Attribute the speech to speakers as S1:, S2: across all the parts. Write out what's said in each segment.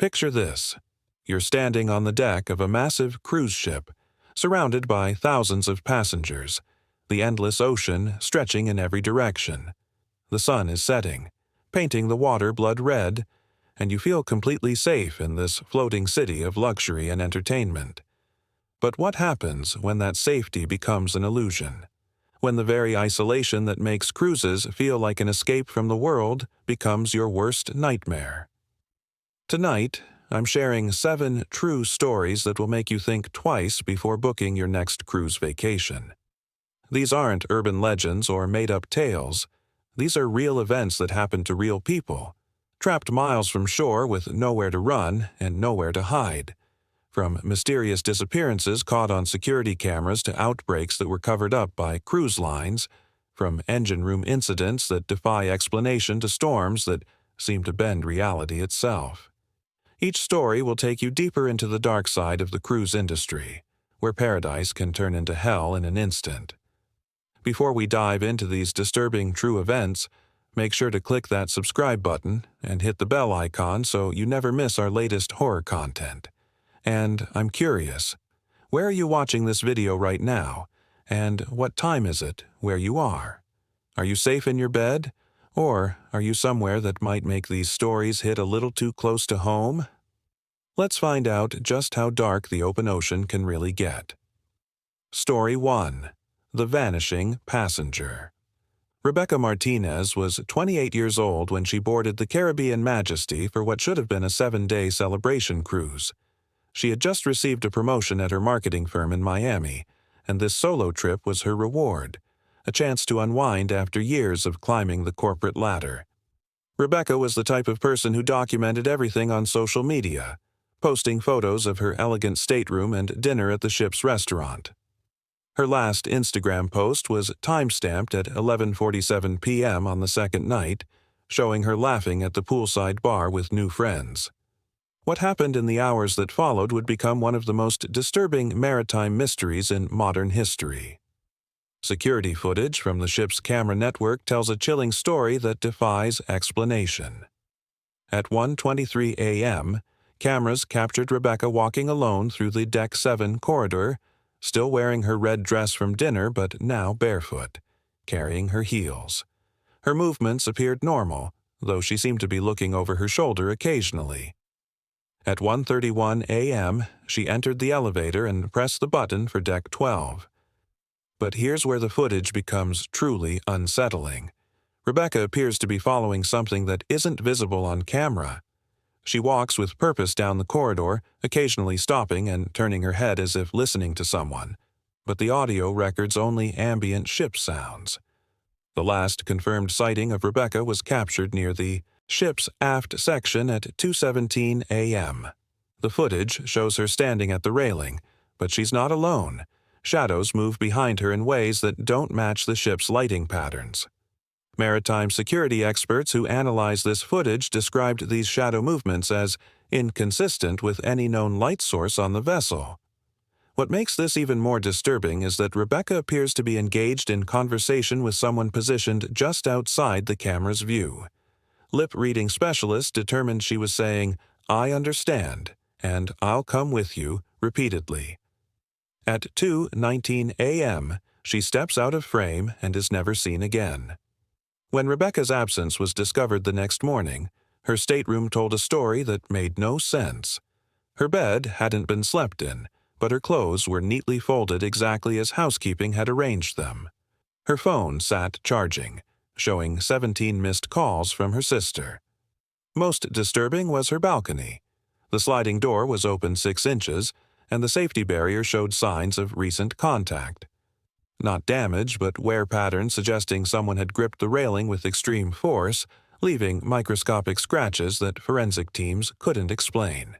S1: Picture this. You're standing on the deck of a massive cruise ship, surrounded by thousands of passengers, the endless ocean stretching in every direction. The sun is setting, painting the water blood red, and you feel completely safe in this floating city of luxury and entertainment. But what happens when that safety becomes an illusion? When the very isolation that makes cruises feel like an escape from the world becomes your worst nightmare? Tonight, I'm sharing 7 true stories that will make you think twice before booking your next cruise vacation. These aren't urban legends or made-up tales. These are real events that happen to real people, trapped miles from shore with nowhere to run and nowhere to hide. From mysterious disappearances caught on security cameras to outbreaks that were covered up by cruise lines, from engine room incidents that defy explanation to storms that seem to bend reality itself. Each story will take you deeper into the dark side of the cruise industry, where paradise can turn into hell in an instant. Before we dive into these disturbing true events, make sure to click that subscribe button and hit the bell icon so you never miss our latest horror content. And I'm curious, where are you watching this video right now? And what time is it where you are? Are you safe in your bed? Or are you somewhere that might make these stories hit a little too close to home? Let's find out just how dark the open ocean can really get. Story 1. The Vanishing Passenger. Rebecca Martinez was 28 years old when she boarded the Caribbean Majesty for what should have been a 7-day celebration cruise. She had just received a promotion at her marketing firm in Miami, and this solo trip was her reward, a chance to unwind after years of climbing the corporate ladder. Rebecca was the type of person who documented everything on social media, posting photos of her elegant stateroom and dinner at the ship's restaurant. Her last Instagram post was timestamped at 11:47 p.m. on the second night, showing her laughing at the poolside bar with new friends. What happened in the hours that followed would become one of the most disturbing maritime mysteries in modern history. Security footage from the ship's camera network tells a chilling story that defies explanation. At 1:23 a.m., cameras captured Rebecca walking alone through the Deck 7 corridor, still wearing her red dress from dinner but now barefoot, carrying her heels. Her movements appeared normal, though she seemed to be looking over her shoulder occasionally. At 1:31 a.m., she entered the elevator and pressed the button for Deck 12. But here's where the footage becomes truly unsettling. Rebecca appears to be following something that isn't visible on camera. She walks with purpose down the corridor, occasionally stopping and turning her head as if listening to someone, but the audio records only ambient ship sounds. The last confirmed sighting of Rebecca was captured near the ship's aft section at 2:17 a.m. The footage shows her standing at the railing, but she's not alone. Shadows move behind her in ways that don't match the ship's lighting patterns. Maritime security experts who analyzed this footage described these shadow movements as inconsistent with any known light source on the vessel. What makes this even more disturbing is that Rebecca appears to be engaged in conversation with someone positioned just outside the camera's view. Lip-reading specialists determined she was saying, "I understand," and "I'll come with you," repeatedly. At 2:19 a.m., she steps out of frame and is never seen again. When Rebecca's absence was discovered the next morning, her stateroom told a story that made no sense. Her bed hadn't been slept in, but her clothes were neatly folded exactly as housekeeping had arranged them. Her phone sat charging, showing 17 missed calls from her sister. Most disturbing was her balcony. The sliding door was open 6 inches, and the safety barrier showed signs of recent contact. Not damage, but wear patterns suggesting someone had gripped the railing with extreme force, leaving microscopic scratches that forensic teams couldn't explain.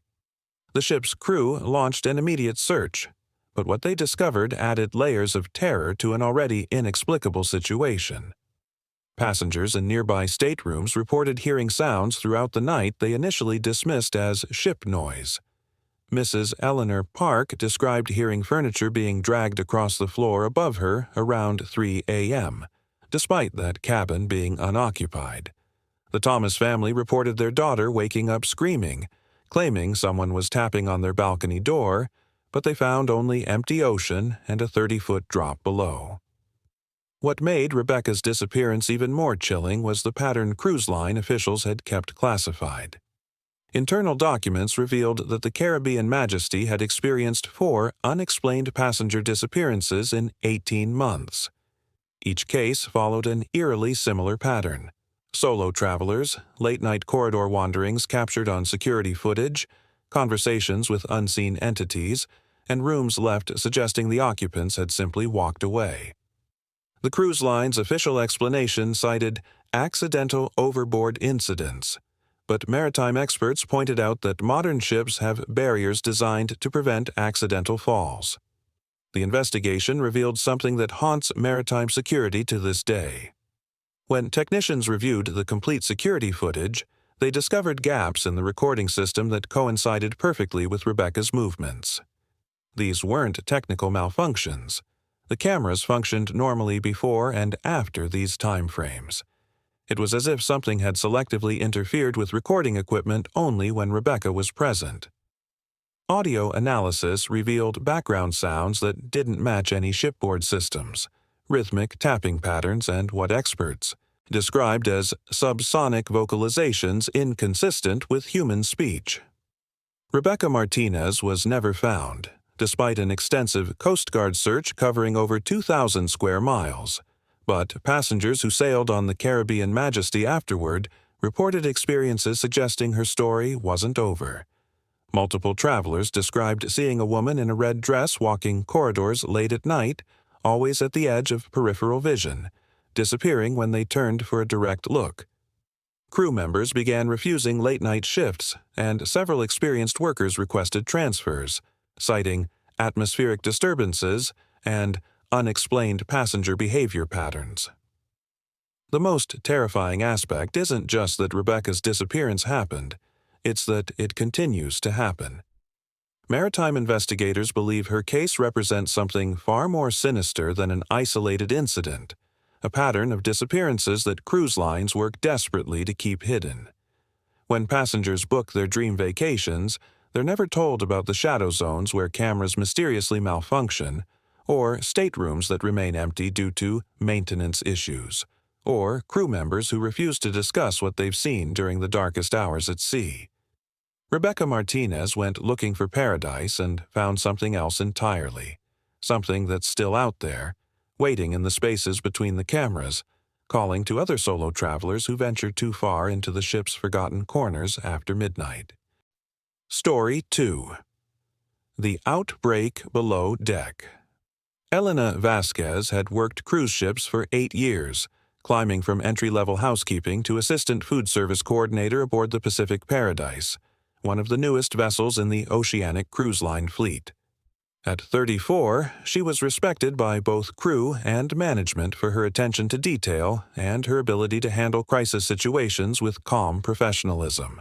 S1: The ship's crew launched an immediate search, but what they discovered added layers of terror to an already inexplicable situation. Passengers in nearby staterooms reported hearing sounds throughout the night they initially dismissed as ship noise. Mrs. Eleanor Park described hearing furniture being dragged across the floor above her around 3 a.m., despite that cabin being unoccupied. The Thomas family reported their daughter waking up screaming, claiming someone was tapping on their balcony door, but they found only empty ocean and a 30-foot drop below. What made Rebecca's disappearance even more chilling was the pattern cruise line officials had kept classified. Internal documents revealed that the Caribbean Majesty had experienced 4 unexplained passenger disappearances in 18 months. Each case followed an eerily similar pattern: solo travelers, late-night corridor wanderings captured on security footage, conversations with unseen entities, and rooms left suggesting the occupants had simply walked away. The cruise line's official explanation cited accidental overboard incidents, but maritime experts pointed out that modern ships have barriers designed to prevent accidental falls. The investigation revealed something that haunts maritime security to this day. When technicians reviewed the complete security footage, they discovered gaps in the recording system that coincided perfectly with Rebecca's movements. These weren't technical malfunctions. The cameras functioned normally before and after these time frames. It was as if something had selectively interfered with recording equipment only when Rebecca was present. Audio analysis revealed background sounds that didn't match any shipboard systems, rhythmic tapping patterns, and what experts described as subsonic vocalizations inconsistent with human speech. Rebecca Martinez was never found, despite an extensive Coast Guard search covering over 2,000 square miles. But passengers who sailed on the Caribbean Majesty afterward reported experiences suggesting her story wasn't over. Multiple travelers described seeing a woman in a red dress walking corridors late at night, always at the edge of peripheral vision, disappearing when they turned for a direct look. Crew members began refusing late-night shifts, and several experienced workers requested transfers, citing atmospheric disturbances and unexplained passenger behavior patterns. The most terrifying aspect isn't just that Rebecca's disappearance happened, it's that it continues to happen. Maritime investigators believe her case represents something far more sinister than an isolated incident, a pattern of disappearances that cruise lines work desperately to keep hidden. When passengers book their dream vacations, they're never told about the shadow zones where cameras mysteriously malfunction, or staterooms that remain empty due to maintenance issues, or crew members who refuse to discuss what they've seen during the darkest hours at sea. Rebecca Martinez went looking for paradise and found something else entirely, something that's still out there, waiting in the spaces between the cameras, calling to other solo travelers who venture too far into the ship's forgotten corners after midnight. Story 2. The Outbreak Below Deck. Elena Vasquez had worked cruise ships for 8 years, climbing from entry-level housekeeping to assistant food service coordinator aboard the Pacific Paradise, one of the newest vessels in the oceanic cruise line fleet. At 34, she was respected by both crew and management for her attention to detail and her ability to handle crisis situations with calm professionalism.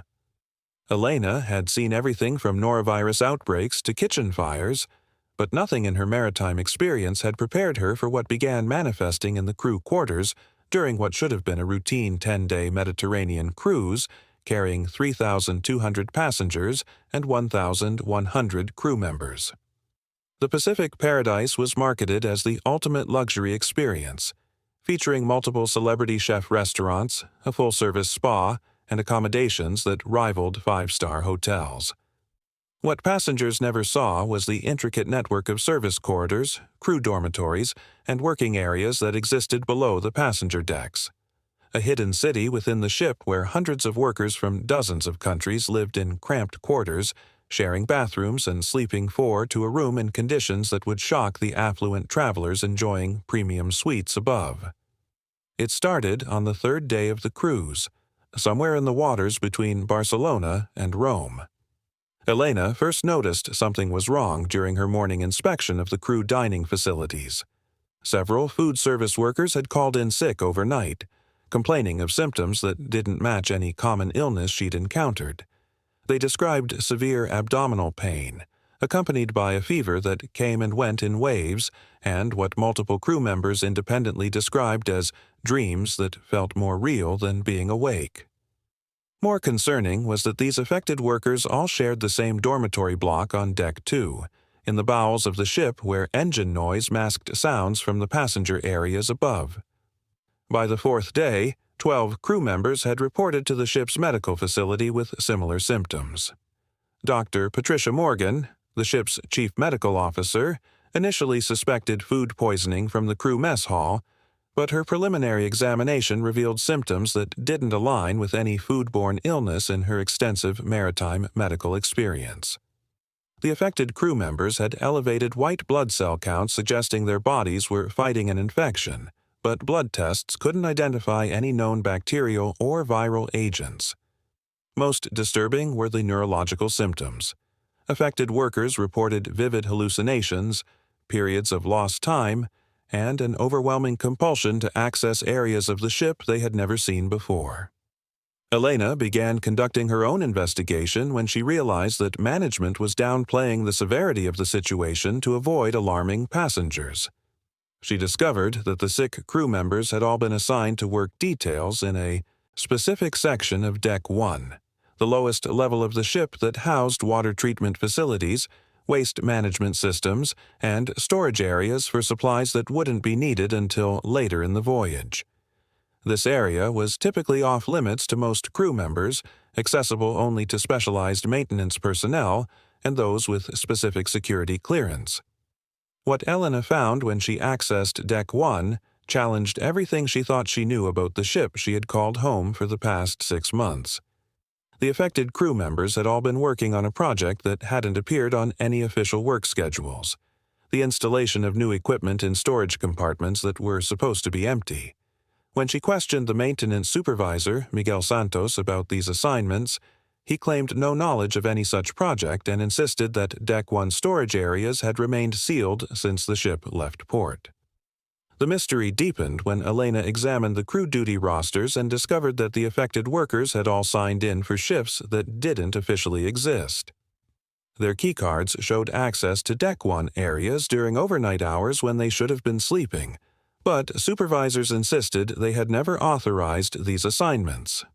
S1: Elena had seen everything from norovirus outbreaks to kitchen fires, but nothing in her maritime experience had prepared her for what began manifesting in the crew quarters during what should have been a routine 10-day Mediterranean cruise carrying 3,200 passengers and 1,100 crew members. The Pacific Paradise was marketed as the ultimate luxury experience, featuring multiple celebrity chef restaurants, a full-service spa, and accommodations that rivaled five-star hotels. What passengers never saw was the intricate network of service corridors, crew dormitories, and working areas that existed below the passenger decks. A hidden city within the ship where hundreds of workers from dozens of countries lived in cramped quarters, sharing bathrooms and sleeping 4 to a room in conditions that would shock the affluent travelers enjoying premium suites above. It started on the 3rd day of the cruise, somewhere in the waters between Barcelona and Rome. Elena first noticed something was wrong during her morning inspection of the crew dining facilities. Several food service workers had called in sick overnight, complaining of symptoms that didn't match any common illness she'd encountered. They described severe abdominal pain, accompanied by a fever that came and went in waves, and what multiple crew members independently described as dreams that felt more real than being awake. More concerning was that these affected workers all shared the same dormitory block on Deck 2, in the bowels of the ship where engine noise masked sounds from the passenger areas above. By the fourth day, 12 crew members had reported to the ship's medical facility with similar symptoms. Dr. Patricia Morgan, the ship's chief medical officer, initially suspected food poisoning from the crew mess hall, but her preliminary examination revealed symptoms that didn't align with any foodborne illness in her extensive maritime medical experience. The affected crew members had elevated white blood cell counts suggesting their bodies were fighting an infection, but blood tests couldn't identify any known bacterial or viral agents. Most disturbing were the neurological symptoms. Affected workers reported vivid hallucinations, periods of lost time, and an overwhelming compulsion to access areas of the ship they had never seen before. Elena began conducting her own investigation when she realized that management was downplaying the severity of the situation to avoid alarming passengers. She discovered that the sick crew members had all been assigned to work details in a specific section of Deck 1, the lowest level of the ship that housed water treatment facilities, waste management systems, and storage areas for supplies that wouldn't be needed until later in the voyage. This area was typically off-limits to most crew members, accessible only to specialized maintenance personnel and those with specific security clearance. What Elena found when she accessed Deck 1 challenged everything she thought she knew about the ship she had called home for the past 6 months. The affected crew members had all been working on a project that hadn't appeared on any official work schedules, the installation of new equipment in storage compartments that were supposed to be empty. When she questioned the maintenance supervisor, Miguel Santos, about these assignments, he claimed no knowledge of any such project and insisted that Deck 1 storage areas had remained sealed since the ship left port. The mystery deepened when Elena examined the crew duty rosters and discovered that the affected workers had all signed in for shifts that didn't officially exist. Their keycards showed access to Deck 1 areas during overnight hours when they should have been sleeping, but supervisors insisted they had never authorized these assignments.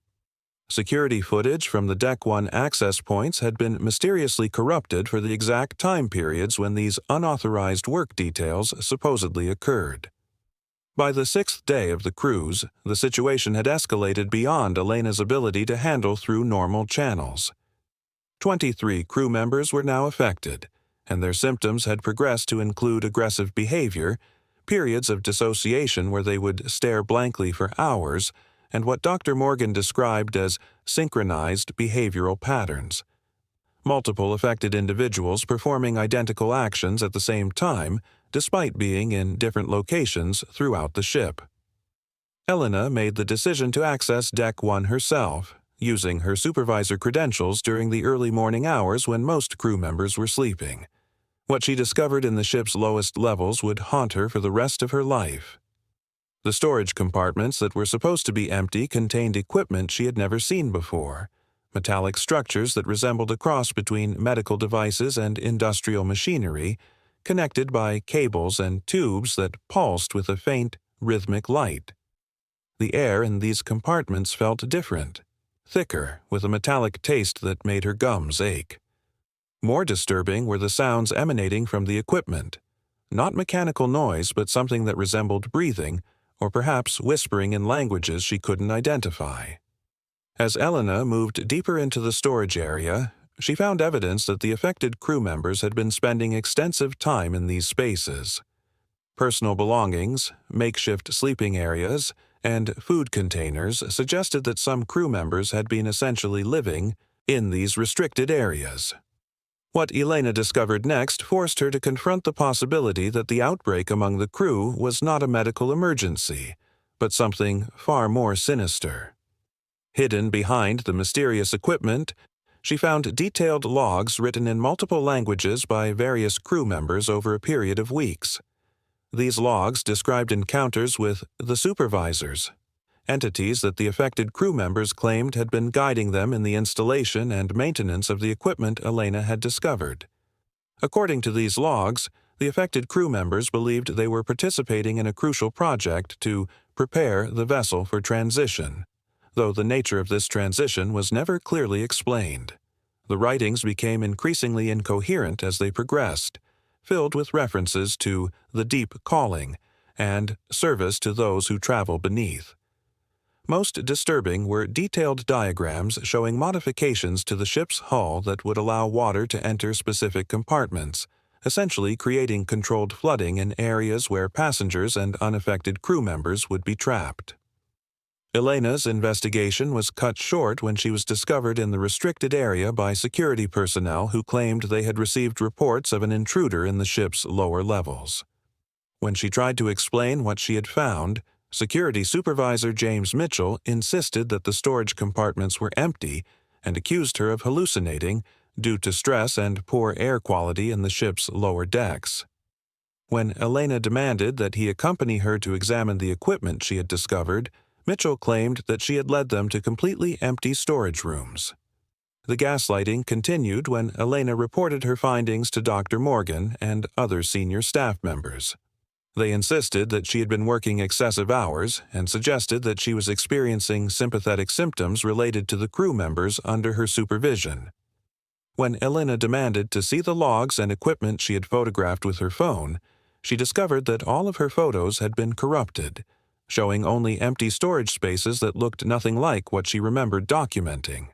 S1: Security footage from the Deck 1 access points had been mysteriously corrupted for the exact time periods when these unauthorized work details supposedly occurred. By the 6th day of the cruise, the situation had escalated beyond Elena's ability to handle through normal channels. 23 crew members were now affected, and their symptoms had progressed to include aggressive behavior, periods of dissociation where they would stare blankly for hours, and what Dr. Morgan described as synchronized behavioral patterns. Multiple affected individuals performing identical actions at the same time, despite being in different locations throughout the ship. Elena made the decision to access Deck 1 herself, using her supervisor credentials during the early morning hours when most crew members were sleeping. What she discovered in the ship's lowest levels would haunt her for the rest of her life. The storage compartments that were supposed to be empty contained equipment she had never seen before, metallic structures that resembled a cross between medical devices and industrial machinery, connected by cables and tubes that pulsed with a faint, rhythmic light. The air in these compartments felt different, thicker, with a metallic taste that made her gums ache. More disturbing were the sounds emanating from the equipment. Not mechanical noise, but something that resembled breathing, or perhaps whispering in languages she couldn't identify. As Elena moved deeper into the storage area, she found evidence that the affected crew members had been spending extensive time in these spaces. Personal belongings, makeshift sleeping areas, and food containers suggested that some crew members had been essentially living in these restricted areas. What Elena discovered next forced her to confront the possibility that the outbreak among the crew was not a medical emergency, but something far more sinister. Hidden behind the mysterious equipment, she found detailed logs written in multiple languages by various crew members over a period of weeks. These logs described encounters with the supervisors, entities that the affected crew members claimed had been guiding them in the installation and maintenance of the equipment Elena had discovered. According to these logs, the affected crew members believed they were participating in a crucial project to prepare the vessel for transition, though the nature of this transition was never clearly explained. The writings became increasingly incoherent as they progressed, filled with references to the deep calling and service to those who travel beneath. Most disturbing were detailed diagrams showing modifications to the ship's hull that would allow water to enter specific compartments, essentially creating controlled flooding in areas where passengers and unaffected crew members would be trapped. Elena's investigation was cut short when she was discovered in the restricted area by security personnel who claimed they had received reports of an intruder in the ship's lower levels. When she tried to explain what she had found, Security Supervisor James Mitchell insisted that the storage compartments were empty and accused her of hallucinating due to stress and poor air quality in the ship's lower decks. When Elena demanded that he accompany her to examine the equipment she had discovered, Mitchell claimed that she had led them to completely empty storage rooms. The gaslighting continued when Elena reported her findings to Dr. Morgan and other senior staff members. They insisted that she had been working excessive hours and suggested that she was experiencing sympathetic symptoms related to the crew members under her supervision. When Elena demanded to see the logs and equipment she had photographed with her phone, she discovered that all of her photos had been corrupted, showing only empty storage spaces that looked nothing like what she remembered documenting.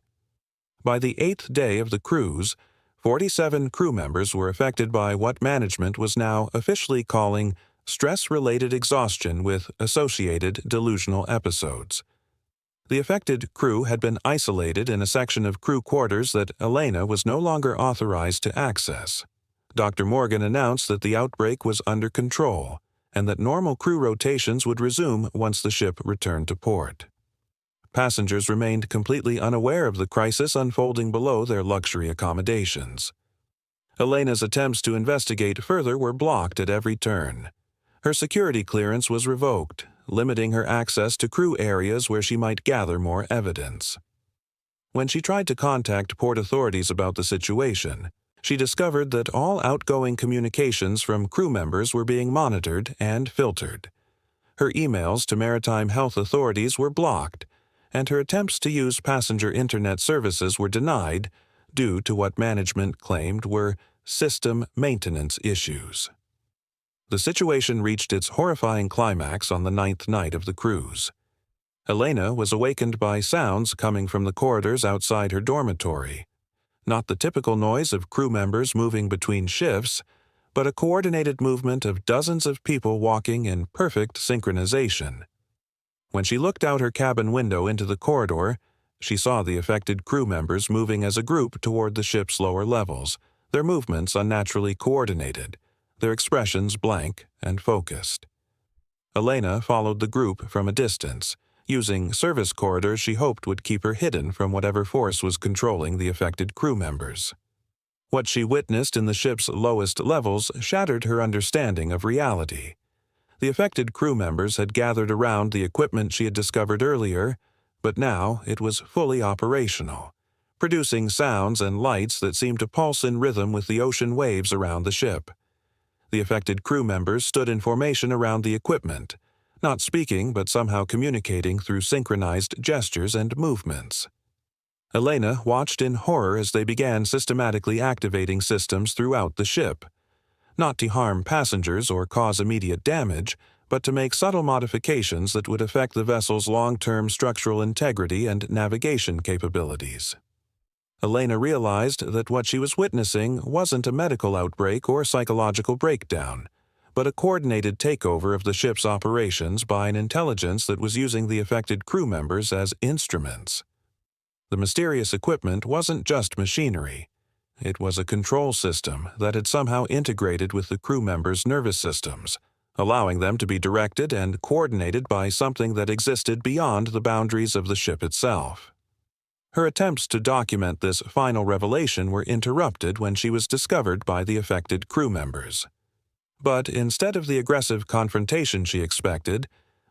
S1: By the 8th day of the cruise, 47 crew members were affected by what management was now officially calling stress-related exhaustion with associated delusional episodes. The affected crew had been isolated in a section of crew quarters that Elena was no longer authorized to access. Dr. Morgan announced that the outbreak was under control and that normal crew rotations would resume once the ship returned to port. Passengers remained completely unaware of the crisis unfolding below their luxury accommodations. Elena's attempts to investigate further were blocked at every turn. Her security clearance was revoked, limiting her access to crew areas where she might gather more evidence. When she tried to contact port authorities about the situation, she discovered that all outgoing communications from crew members were being monitored and filtered. Her emails to maritime health authorities were blocked, and her attempts to use passenger internet services were denied due to what management claimed were system maintenance issues. The situation reached its horrifying climax on the 9th night of the cruise. Elena was awakened by sounds coming from the corridors outside her dormitory. Not the typical noise of crew members moving between shifts, but a coordinated movement of dozens of people walking in perfect synchronization. When she looked out her cabin window into the corridor, she saw the affected crew members moving as a group toward the ship's lower levels, their movements unnaturally coordinated, their expressions blank and focused. Elena followed the group from a distance, using service corridors she hoped would keep her hidden from whatever force was controlling the affected crew members. What she witnessed in the ship's lowest levels shattered her understanding of reality. The affected crew members had gathered around the equipment she had discovered earlier, but now it was fully operational, producing sounds and lights that seemed to pulse in rhythm with the ocean waves around the ship. The affected crew members stood in formation around the equipment, not speaking but somehow communicating through synchronized gestures and movements. Elena watched in horror as they began systematically activating systems throughout the ship, not to harm passengers or cause immediate damage, but to make subtle modifications that would affect the vessel's long-term structural integrity and navigation capabilities. Elena realized that what she was witnessing wasn't a medical outbreak or psychological breakdown, but a coordinated takeover of the ship's operations by an intelligence that was using the affected crew members as instruments. The mysterious equipment wasn't just machinery. It was a control system that had somehow integrated with the crew members' nervous systems, allowing them to be directed and coordinated by something that existed beyond the boundaries of the ship itself. Her attempts to document this final revelation were interrupted when she was discovered by the affected crew members. But instead of the aggressive confrontation she expected,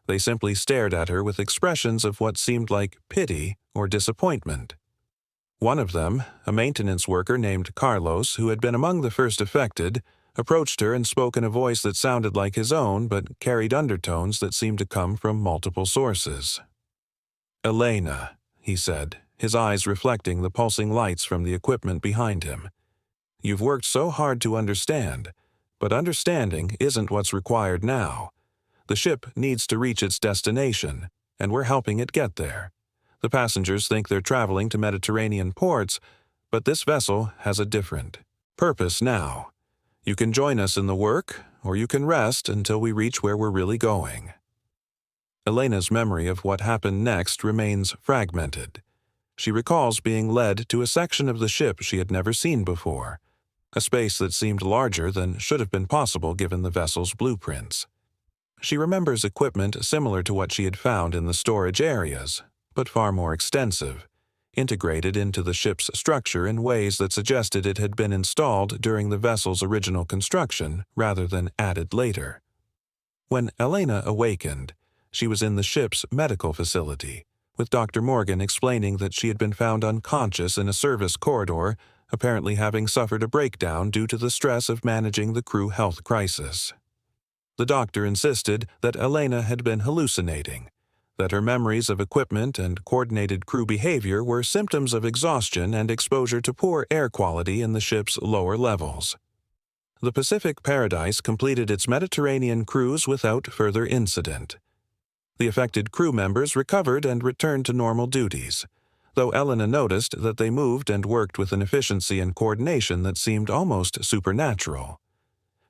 S1: they simply stared at her with expressions of what seemed like pity or disappointment. One of them, a maintenance worker named Carlos, who had been among the first affected, approached her and spoke in a voice that sounded like his own but carried undertones that seemed to come from multiple sources. "Elena," he said, his eyes reflecting the pulsing lights from the equipment behind him. "You've worked so hard to understand, but understanding isn't what's required now. The ship needs to reach its destination, and we're helping it get there. The passengers think they're traveling to Mediterranean ports, but this vessel has a different purpose now. You can join us in the work, or you can rest until we reach where we're really going." Elena's memory of what happened next remains fragmented. She recalls being led to a section of the ship she had never seen before, a space that seemed larger than should have been possible given the vessel's blueprints. She remembers equipment similar to what she had found in the storage areas, but far more extensive, integrated into the ship's structure in ways that suggested it had been installed during the vessel's original construction rather than added later. When Elena awakened, she was in the ship's medical facility, with Dr. Morgan explaining that she had been found unconscious in a service corridor, apparently having suffered a breakdown due to the stress of managing the crew health crisis. The doctor insisted that Elena had been hallucinating, that her memories of equipment and coordinated crew behavior were symptoms of exhaustion and exposure to poor air quality in the ship's lower levels. The Pacific Paradise completed its Mediterranean cruise without further incident. The affected crew members recovered and returned to normal duties, though Elena noticed that they moved and worked with an efficiency and coordination that seemed almost supernatural.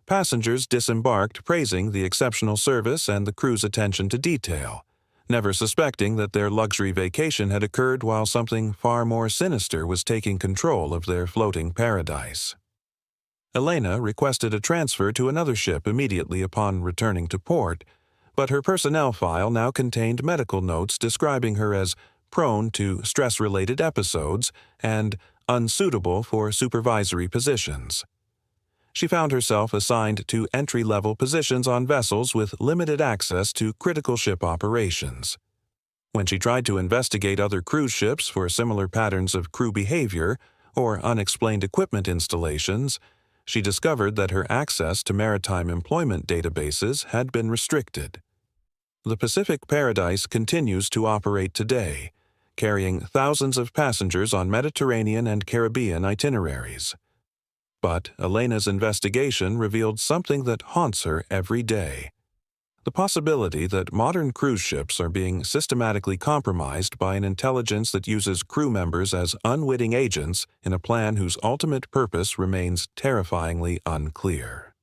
S1: Passengers disembarked praising the exceptional service and the crew's attention to detail, never suspecting that their luxury vacation had occurred while something far more sinister was taking control of their floating paradise. Elena requested a transfer to another ship immediately upon returning to port, but her personnel file now contained medical notes describing her as prone to stress-related episodes and unsuitable for supervisory positions. She found herself assigned to entry-level positions on vessels with limited access to critical ship operations. When she tried to investigate other cruise ships for similar patterns of crew behavior or unexplained equipment installations, she discovered that her access to maritime employment databases had been restricted. The Pacific Paradise continues to operate today, carrying thousands of passengers on Mediterranean and Caribbean itineraries. But Elena's investigation revealed something that haunts her every day: the possibility that modern cruise ships are being systematically compromised by an intelligence that uses crew members as unwitting agents in a plan whose ultimate purpose remains terrifyingly unclear.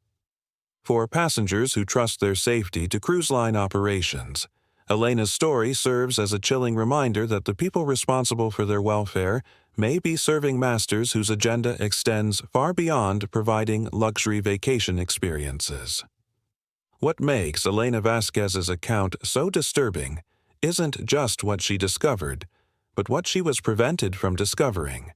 S1: For passengers who trust their safety to cruise line operations, Elena's story serves as a chilling reminder that the people responsible for their welfare may be serving masters whose agenda extends far beyond providing luxury vacation experiences. What makes Elena Vasquez's account so disturbing isn't just what she discovered, but what she was prevented from discovering.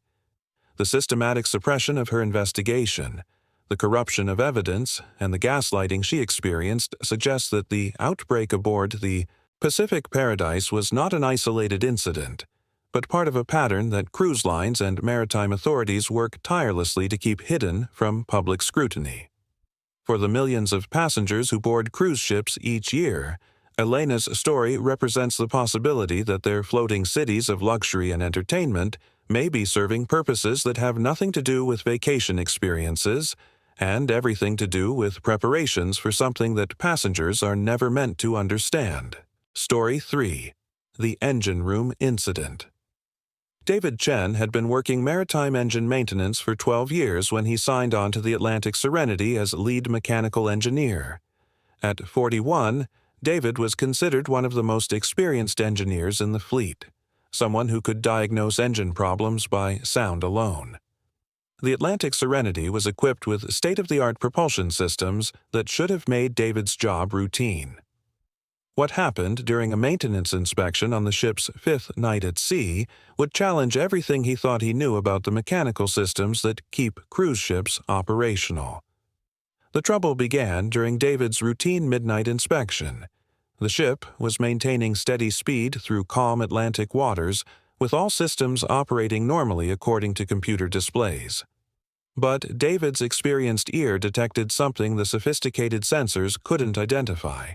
S1: The systematic suppression of her investigation, the corruption of evidence, and the gaslighting she experienced suggests that the outbreak aboard the Pacific Paradise was not an isolated incident, but part of a pattern that cruise lines and maritime authorities work tirelessly to keep hidden from public scrutiny. For the millions of passengers who board cruise ships each year, Elena's story represents the possibility that their floating cities of luxury and entertainment may be serving purposes that have nothing to do with vacation experiences and everything to do with preparations for something that passengers are never meant to understand. Story 3: The Engine Room Incident. David Chen had been working maritime engine maintenance for 12 years when he signed on to the Atlantic Serenity as lead mechanical engineer. At 41, David was considered one of the most experienced engineers in the fleet, someone who could diagnose engine problems by sound alone. The Atlantic Serenity was equipped with state-of-the-art propulsion systems that should have made David's job routine. What happened during a maintenance inspection on the ship's fifth night at sea would challenge everything he thought he knew about the mechanical systems that keep cruise ships operational. The trouble began during David's routine midnight inspection. The ship was maintaining steady speed through calm Atlantic waters, with all systems operating normally according to computer displays. But David's experienced ear detected something the sophisticated sensors couldn't identify: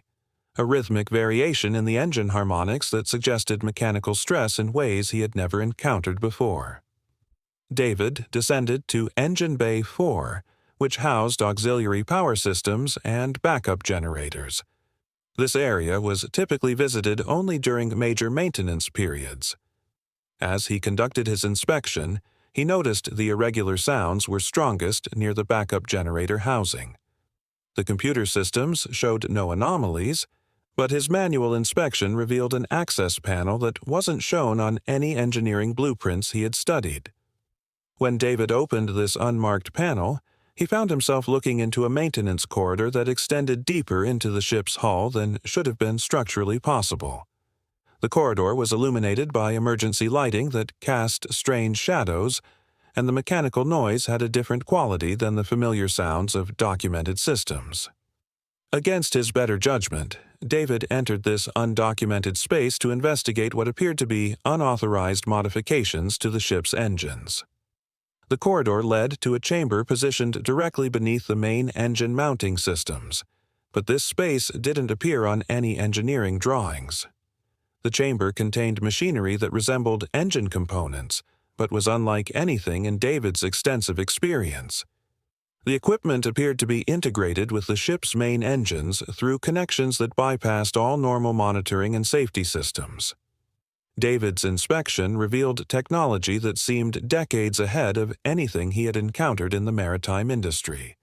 S1: a rhythmic variation in the engine harmonics that suggested mechanical stress in ways he had never encountered before. David descended to Engine Bay 4, which housed auxiliary power systems and backup generators. This area was typically visited only during major maintenance periods. As he conducted his inspection, he noticed the irregular sounds were strongest near the backup generator housing. The computer systems showed no anomalies, but his manual inspection revealed an access panel that wasn't shown on any engineering blueprints he had studied. When David opened this unmarked panel, he found himself looking into a maintenance corridor that extended deeper into the ship's hull than should have been structurally possible. The corridor was illuminated by emergency lighting that cast strange shadows, and the mechanical noise had a different quality than the familiar sounds of documented systems. Against his better judgment, David entered this undocumented space to investigate what appeared to be unauthorized modifications to the ship's engines. The corridor led to a chamber positioned directly beneath the main engine mounting systems, but this space didn't appear on any engineering drawings. The chamber contained machinery that resembled engine components, but was unlike anything in David's extensive experience. The equipment appeared to be integrated with the ship's main engines through connections that bypassed all normal monitoring and safety systems. David's inspection revealed technology that seemed decades ahead of anything he had encountered in the maritime industry.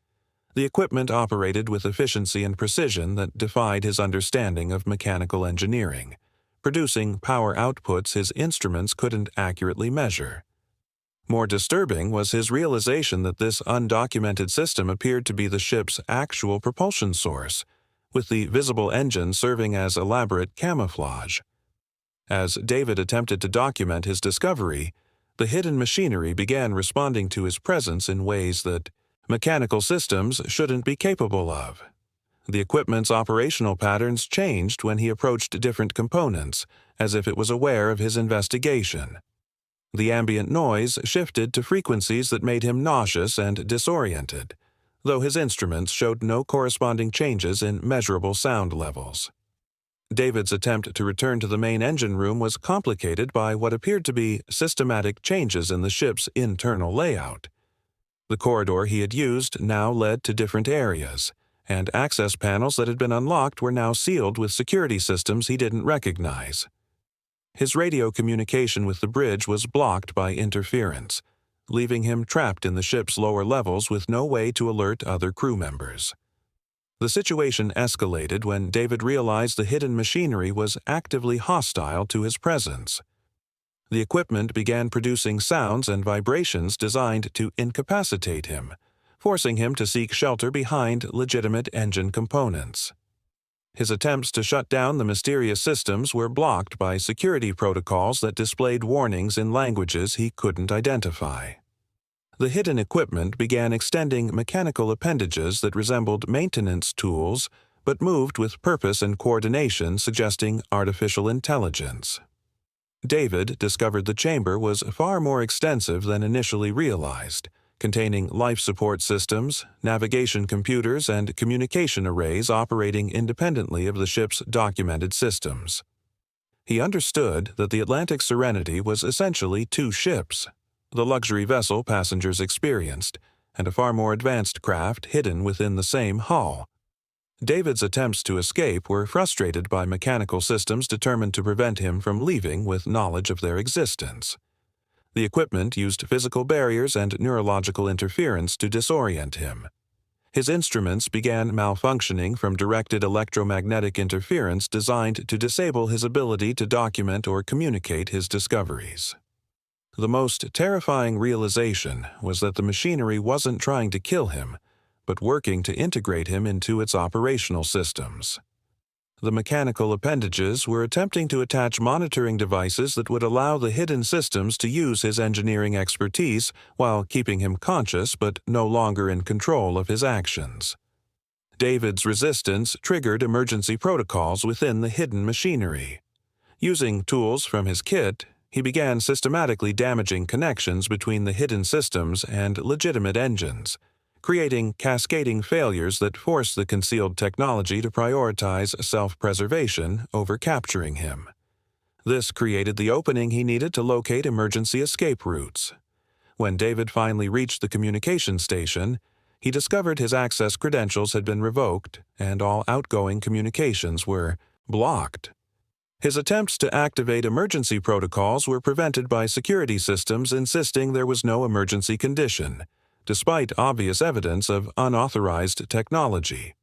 S1: The equipment operated with efficiency and precision that defied his understanding of mechanical engineering, producing power outputs his instruments couldn't accurately measure. More disturbing was his realization that this undocumented system appeared to be the ship's actual propulsion source, with the visible engine serving as elaborate camouflage. As David attempted to document his discovery, the hidden machinery began responding to his presence in ways that mechanical systems shouldn't be capable of. The equipment's operational patterns changed when he approached different components, as if it was aware of his investigation. The ambient noise shifted to frequencies that made him nauseous and disoriented, though his instruments showed no corresponding changes in measurable sound levels. David's attempt to return to the main engine room was complicated by what appeared to be systematic changes in the ship's internal layout. The corridor he had used now led to different areas, and access panels that had been unlocked were now sealed with security systems he didn't recognize. His radio communication with the bridge was blocked by interference, leaving him trapped in the ship's lower levels with no way to alert other crew members. The situation escalated when David realized the hidden machinery was actively hostile to his presence. The equipment began producing sounds and vibrations designed to incapacitate him, forcing him to seek shelter behind legitimate engine components. His attempts to shut down the mysterious systems were blocked by security protocols that displayed warnings in languages he couldn't identify. The hidden equipment began extending mechanical appendages that resembled maintenance tools but moved with purpose and coordination, suggesting artificial intelligence. David discovered the chamber was far more extensive than initially realized, containing life support systems, navigation computers, and communication arrays operating independently of the ship's documented systems. He understood that the Atlantic Serenity was essentially two ships, the luxury vessel passengers experienced, and a far more advanced craft hidden within the same hull. David's attempts to escape were frustrated by mechanical systems determined to prevent him from leaving with knowledge of their existence. The equipment used physical barriers and neurological interference to disorient him. His instruments began malfunctioning from directed electromagnetic interference designed to disable his ability to document or communicate his discoveries. The most terrifying realization was that the machinery wasn't trying to kill him, but working to integrate him into its operational systems. The mechanical appendages were attempting to attach monitoring devices that would allow the hidden systems to use his engineering expertise while keeping him conscious but no longer in control of his actions. David's resistance triggered emergency protocols within the hidden machinery. Using tools from his kit, he began systematically damaging connections between the hidden systems and legitimate engines, creating cascading failures that force the concealed technology to prioritize self-preservation over capturing him. This created the opening he needed to locate emergency escape routes. When David finally reached the communication station, he discovered his access credentials had been revoked and all outgoing communications were blocked. His attempts to activate emergency protocols were prevented by security systems insisting there was no emergency condition, despite obvious evidence of unauthorized technology.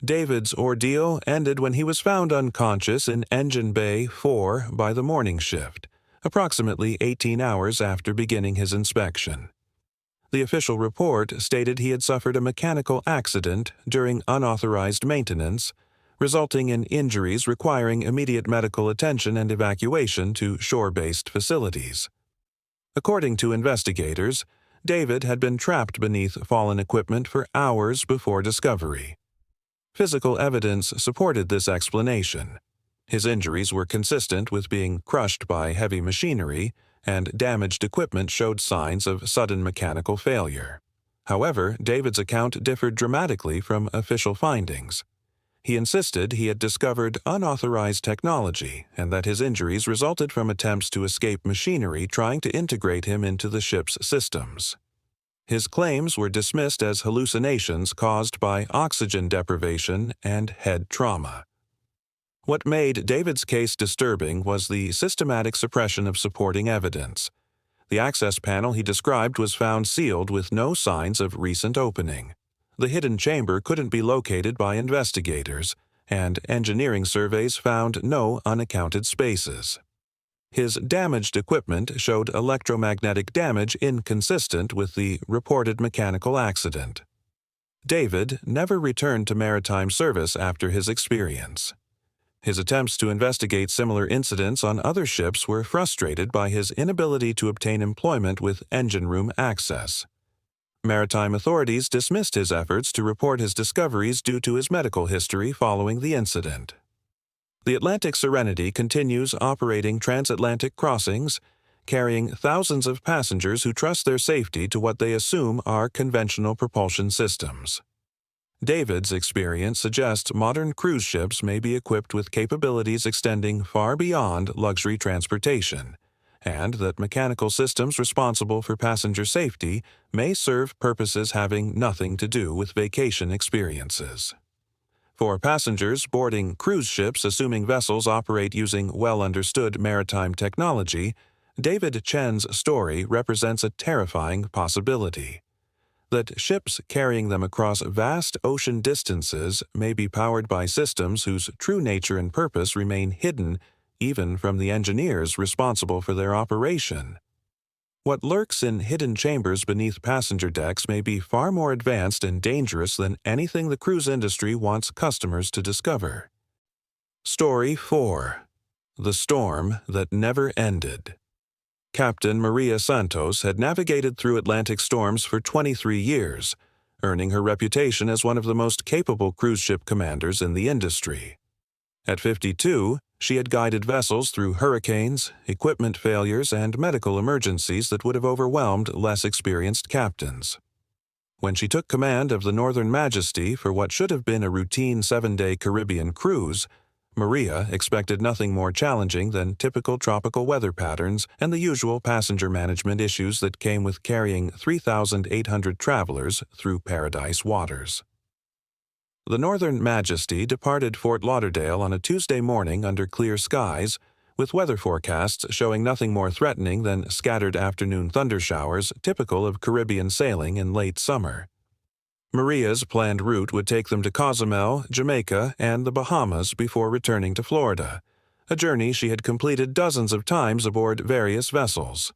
S1: David's ordeal ended when he was found unconscious in Engine Bay 4 by the morning shift, approximately 18 hours after beginning his inspection. The official report stated he had suffered a mechanical accident during unauthorized maintenance, resulting in injuries requiring immediate medical attention and evacuation to shore-based facilities. According to investigators, David had been trapped beneath fallen equipment for hours before discovery. Physical evidence supported this explanation. His injuries were consistent with being crushed by heavy machinery, and damaged equipment showed signs of sudden mechanical failure. However, David's account differed dramatically from official findings. He insisted he had discovered unauthorized technology and that his injuries resulted from attempts to escape machinery trying to integrate him into the ship's systems. His claims were dismissed as hallucinations caused by oxygen deprivation and head trauma. What made David's case disturbing was the systematic suppression of supporting evidence. The access panel he described was found sealed with no signs of recent opening. The hidden chamber couldn't be located by investigators, and engineering surveys found no unaccounted spaces. His damaged equipment showed electromagnetic damage inconsistent with the reported mechanical accident. David never returned to maritime service after his experience. His attempts to investigate similar incidents on other ships were frustrated by his inability to obtain employment with engine room access. Maritime authorities dismissed his efforts to report his discoveries due to his medical history following the incident. The Atlantic Serenity continues operating transatlantic crossings, carrying thousands of passengers who trust their safety to what they assume are conventional propulsion systems. David's experience suggests modern cruise ships may be equipped with capabilities extending far beyond luxury transportation, and that mechanical systems responsible for passenger safety may serve purposes having nothing to do with vacation experiences. For passengers boarding cruise ships assuming vessels operate using well-understood maritime technology, David Chen's story represents a terrifying possibility. That ships carrying them across vast ocean distances may be powered by systems whose true nature and purpose remain hidden even from the engineers responsible for their operation. What lurks in hidden chambers beneath passenger decks may be far more advanced and dangerous than anything the cruise industry wants customers to discover. Story 4. The Storm That Never Ended. Captain Maria Santos had navigated through Atlantic storms for 23 years, earning her reputation as one of the most capable cruise ship commanders in the industry. At 52, she had guided vessels through hurricanes, equipment failures, and medical emergencies that would have overwhelmed less experienced captains. When she took command of the Northern Majesty for what should have been a routine 7-day Caribbean cruise, Maria expected nothing more challenging than typical tropical weather patterns and the usual passenger management issues that came with carrying 3,800 travelers through paradise waters. The Northern Majesty departed Fort Lauderdale on a Tuesday morning under clear skies, with weather forecasts showing nothing more threatening than scattered afternoon thundershowers typical of Caribbean sailing in late summer. Maria's planned route would take them to Cozumel, Jamaica, and the Bahamas before returning to Florida, a journey she had completed dozens of times aboard various vessels.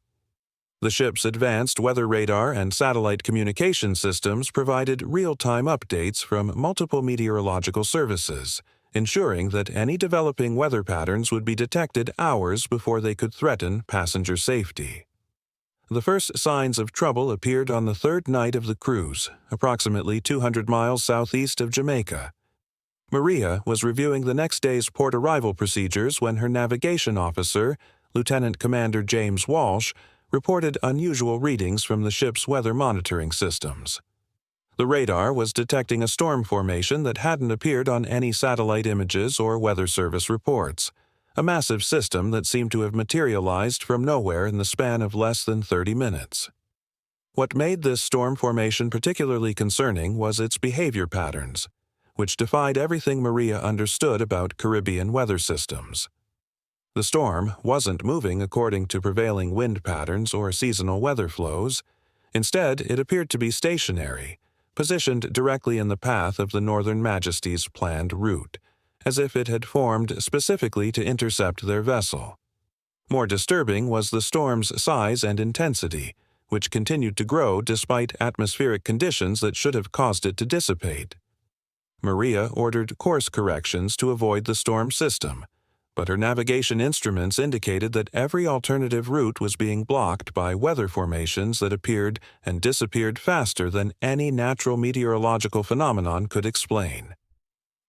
S1: The ship's advanced weather radar and satellite communication systems provided real-time updates from multiple meteorological services, ensuring that any developing weather patterns would be detected hours before they could threaten passenger safety. The first signs of trouble appeared on the third night of the cruise, approximately 200 miles southeast of Jamaica. Maria was reviewing the next day's port arrival procedures when her navigation officer, Lieutenant Commander James Walsh, reported unusual readings from the ship's weather monitoring systems. The radar was detecting a storm formation that hadn't appeared on any satellite images or Weather Service reports, a massive system that seemed to have materialized from nowhere in the span of less than 30 minutes. What made this storm formation particularly concerning was its behavior patterns, which defied everything Maria understood about Caribbean weather systems. The storm wasn't moving according to prevailing wind patterns or seasonal weather flows. Instead, it appeared to be stationary, positioned directly in the path of the Northern Majesty's planned route, as if it had formed specifically to intercept their vessel. More disturbing was the storm's size and intensity, which continued to grow despite atmospheric conditions that should have caused it to dissipate. Maria ordered course corrections to avoid the storm system, but her navigation instruments indicated that every alternative route was being blocked by weather formations that appeared and disappeared faster than any natural meteorological phenomenon could explain.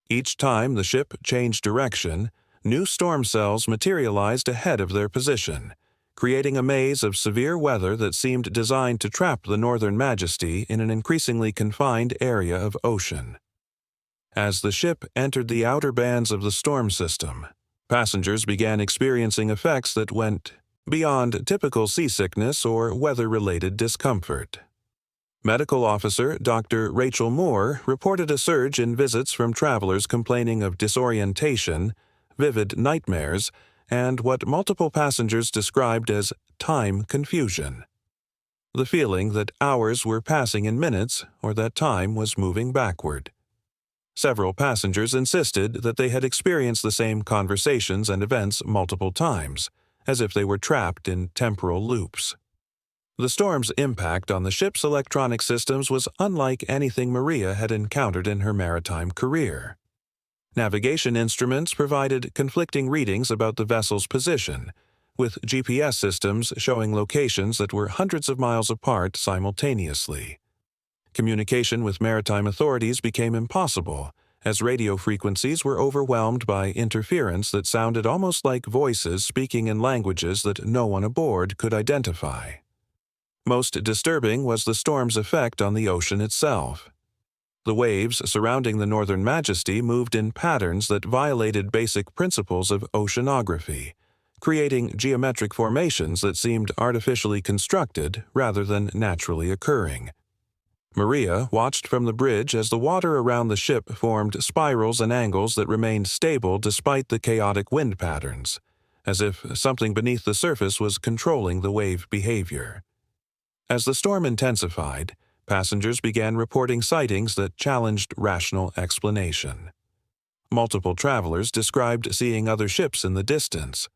S1: Each time the ship changed direction, new storm cells materialized ahead of their position, creating a maze of severe weather that seemed designed to trap the Northern Majesty in an increasingly confined area of ocean. As the ship entered the outer bands of the storm system, passengers began experiencing effects that went beyond typical seasickness or weather-related discomfort. Medical officer Dr. Rachel Moore reported a surge in visits from travelers complaining of disorientation, vivid nightmares, and what multiple passengers described as time confusion. The feeling that hours were passing in minutes or that time was moving backward. Several passengers insisted that they had experienced the same conversations and events multiple times, as if they were trapped in temporal loops. The storm's impact on the ship's electronic systems was unlike anything Maria had encountered in her maritime career. Navigation instruments provided conflicting readings about the vessel's position, with GPS systems showing locations that were hundreds of miles apart simultaneously. Communication with maritime authorities became impossible, as radio frequencies were overwhelmed by interference that sounded almost like voices speaking in languages that no one aboard could identify. Most disturbing was the storm's effect on the ocean itself. The waves surrounding the Northern Majesty moved in patterns that violated basic principles of oceanography, creating geometric formations that seemed artificially constructed rather than naturally occurring. Maria watched from the bridge as the water around the ship formed spirals and angles that remained stable despite the chaotic wind patterns, as if something beneath the surface was controlling the wave behavior. As the storm intensified, passengers began reporting sightings that challenged rational explanation. Multiple travelers described seeing other ships in the distance,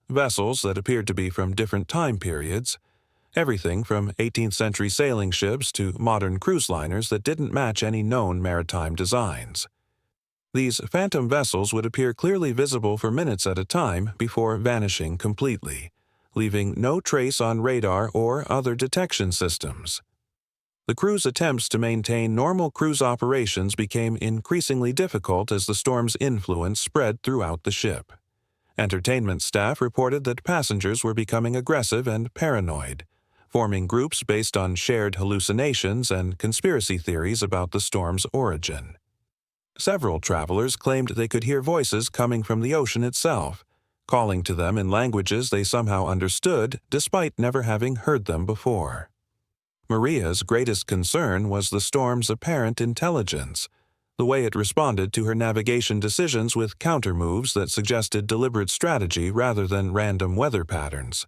S1: vessels that appeared to be from different time periods, everything from 18th-century sailing ships to modern cruise liners that didn't match any known maritime designs. These phantom vessels would appear clearly visible for minutes at a time before vanishing completely, leaving no trace on radar or other detection systems. The crew's attempts to maintain normal cruise operations became increasingly difficult as the storm's influence spread throughout the ship. Entertainment staff reported that passengers were becoming aggressive and paranoid, forming groups based on shared hallucinations and conspiracy theories about the storm's origin. Several travelers claimed they could hear voices coming from the ocean itself, calling to them in languages they somehow understood despite never having heard them before. Maria's greatest concern was the storm's apparent intelligence, the way it responded to her navigation decisions with counter-moves that suggested deliberate strategy rather than random weather patterns.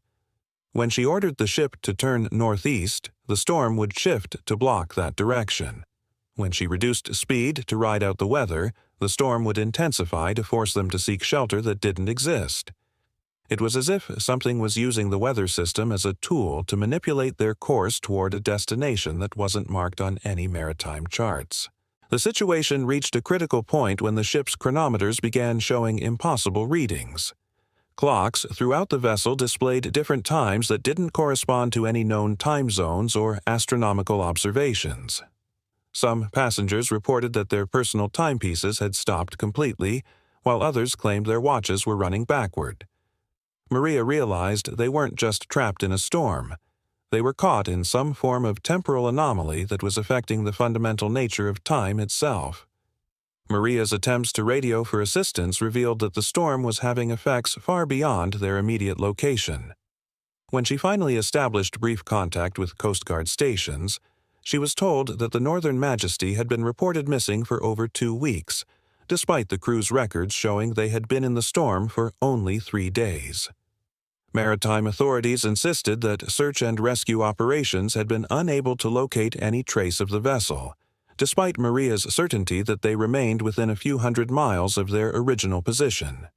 S1: When she ordered the ship to turn northeast, the storm would shift to block that direction. When she reduced speed to ride out the weather, the storm would intensify to force them to seek shelter that didn't exist. It was as if something was using the weather system as a tool to manipulate their course toward a destination that wasn't marked on any maritime charts. The situation reached a critical point when the ship's chronometers began showing impossible readings. Clocks throughout the vessel displayed different times that didn't correspond to any known time zones or astronomical observations. Some passengers reported that their personal timepieces had stopped completely, while others claimed their watches were running backward. Maria realized they weren't just trapped in a storm. They were caught in some form of temporal anomaly that was affecting the fundamental nature of time itself. Maria's attempts to radio for assistance revealed that the storm was having effects far beyond their immediate location. When she finally established brief contact with Coast Guard stations, she was told that the Northern Majesty had been reported missing for over 2 weeks, despite the crew's records showing they had been in the storm for only 3 days. Maritime authorities insisted that search and rescue operations had been unable to locate any trace of the vessel, despite Maria's certainty that they remained within a few hundred miles of their original position.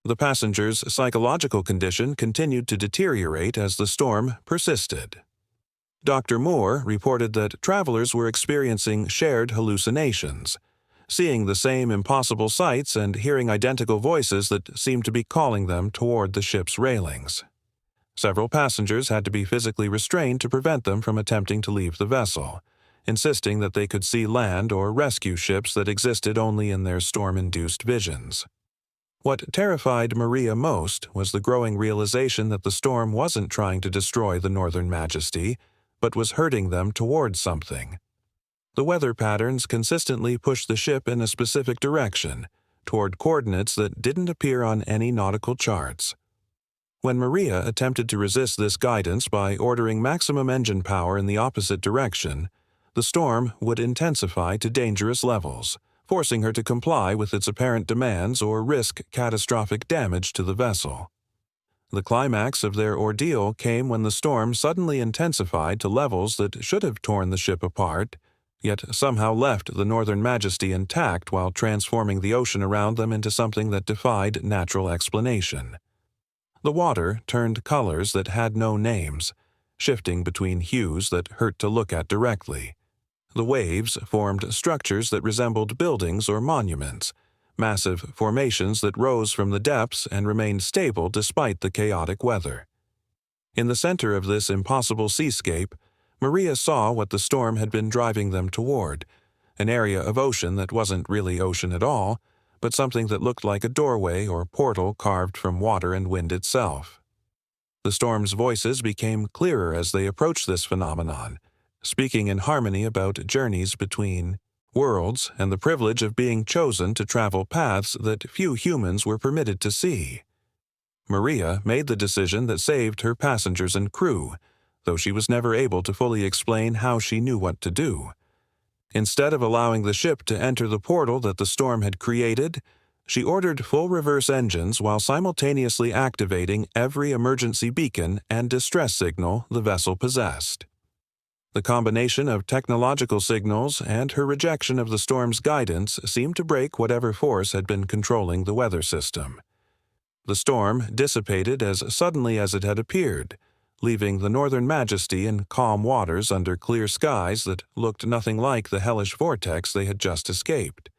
S1: The passengers' psychological condition continued to deteriorate as the storm persisted. Dr. Moore reported that travelers were experiencing shared hallucinations, seeing the same impossible sights and hearing identical voices that seemed to be calling them toward the ship's railings. Several passengers had to be physically restrained to prevent them from attempting to leave the vessel, insisting that they could see land or rescue ships that existed only in their storm-induced visions. What terrified Maria most was the growing realization that the storm wasn't trying to destroy the Northern Majesty, but was hurting them toward something. The weather patterns consistently pushed the ship in a specific direction, toward coordinates that didn't appear on any nautical charts. When Maria attempted to resist this guidance by ordering maximum engine power in the opposite direction, the storm would intensify to dangerous levels, forcing her to comply with its apparent demands or risk catastrophic damage to the vessel. The climax of their ordeal came when the storm suddenly intensified to levels that should have torn the ship apart, yet somehow left the Northern Majesty intact while transforming the ocean around them into something that defied natural explanation. The water turned colors that had no names, shifting between hues that hurt to look at directly. The waves formed structures that resembled buildings or monuments, massive formations that rose from the depths and remained stable despite the chaotic weather. In the center of this impossible seascape, Maria saw what the storm had been driving them toward, an area of ocean that wasn't really ocean at all, but something that looked like a doorway or portal carved from water and wind itself. The storm's voices became clearer as they approached this phenomenon, speaking in harmony about journeys between worlds and the privilege of being chosen to travel paths that few humans were permitted to see. Maria made the decision that saved her passengers and crew, though she was never able to fully explain how she knew what to do. Instead of allowing the ship to enter the portal that the storm had created, she ordered full reverse engines while simultaneously activating every emergency beacon and distress signal the vessel possessed. The combination of technological signals and her rejection of the storm's guidance seemed to break whatever force had been controlling the weather system. The storm dissipated as suddenly as it had appeared, leaving the Northern Majesty in calm waters under clear skies that looked nothing like the hellish vortex they had just escaped.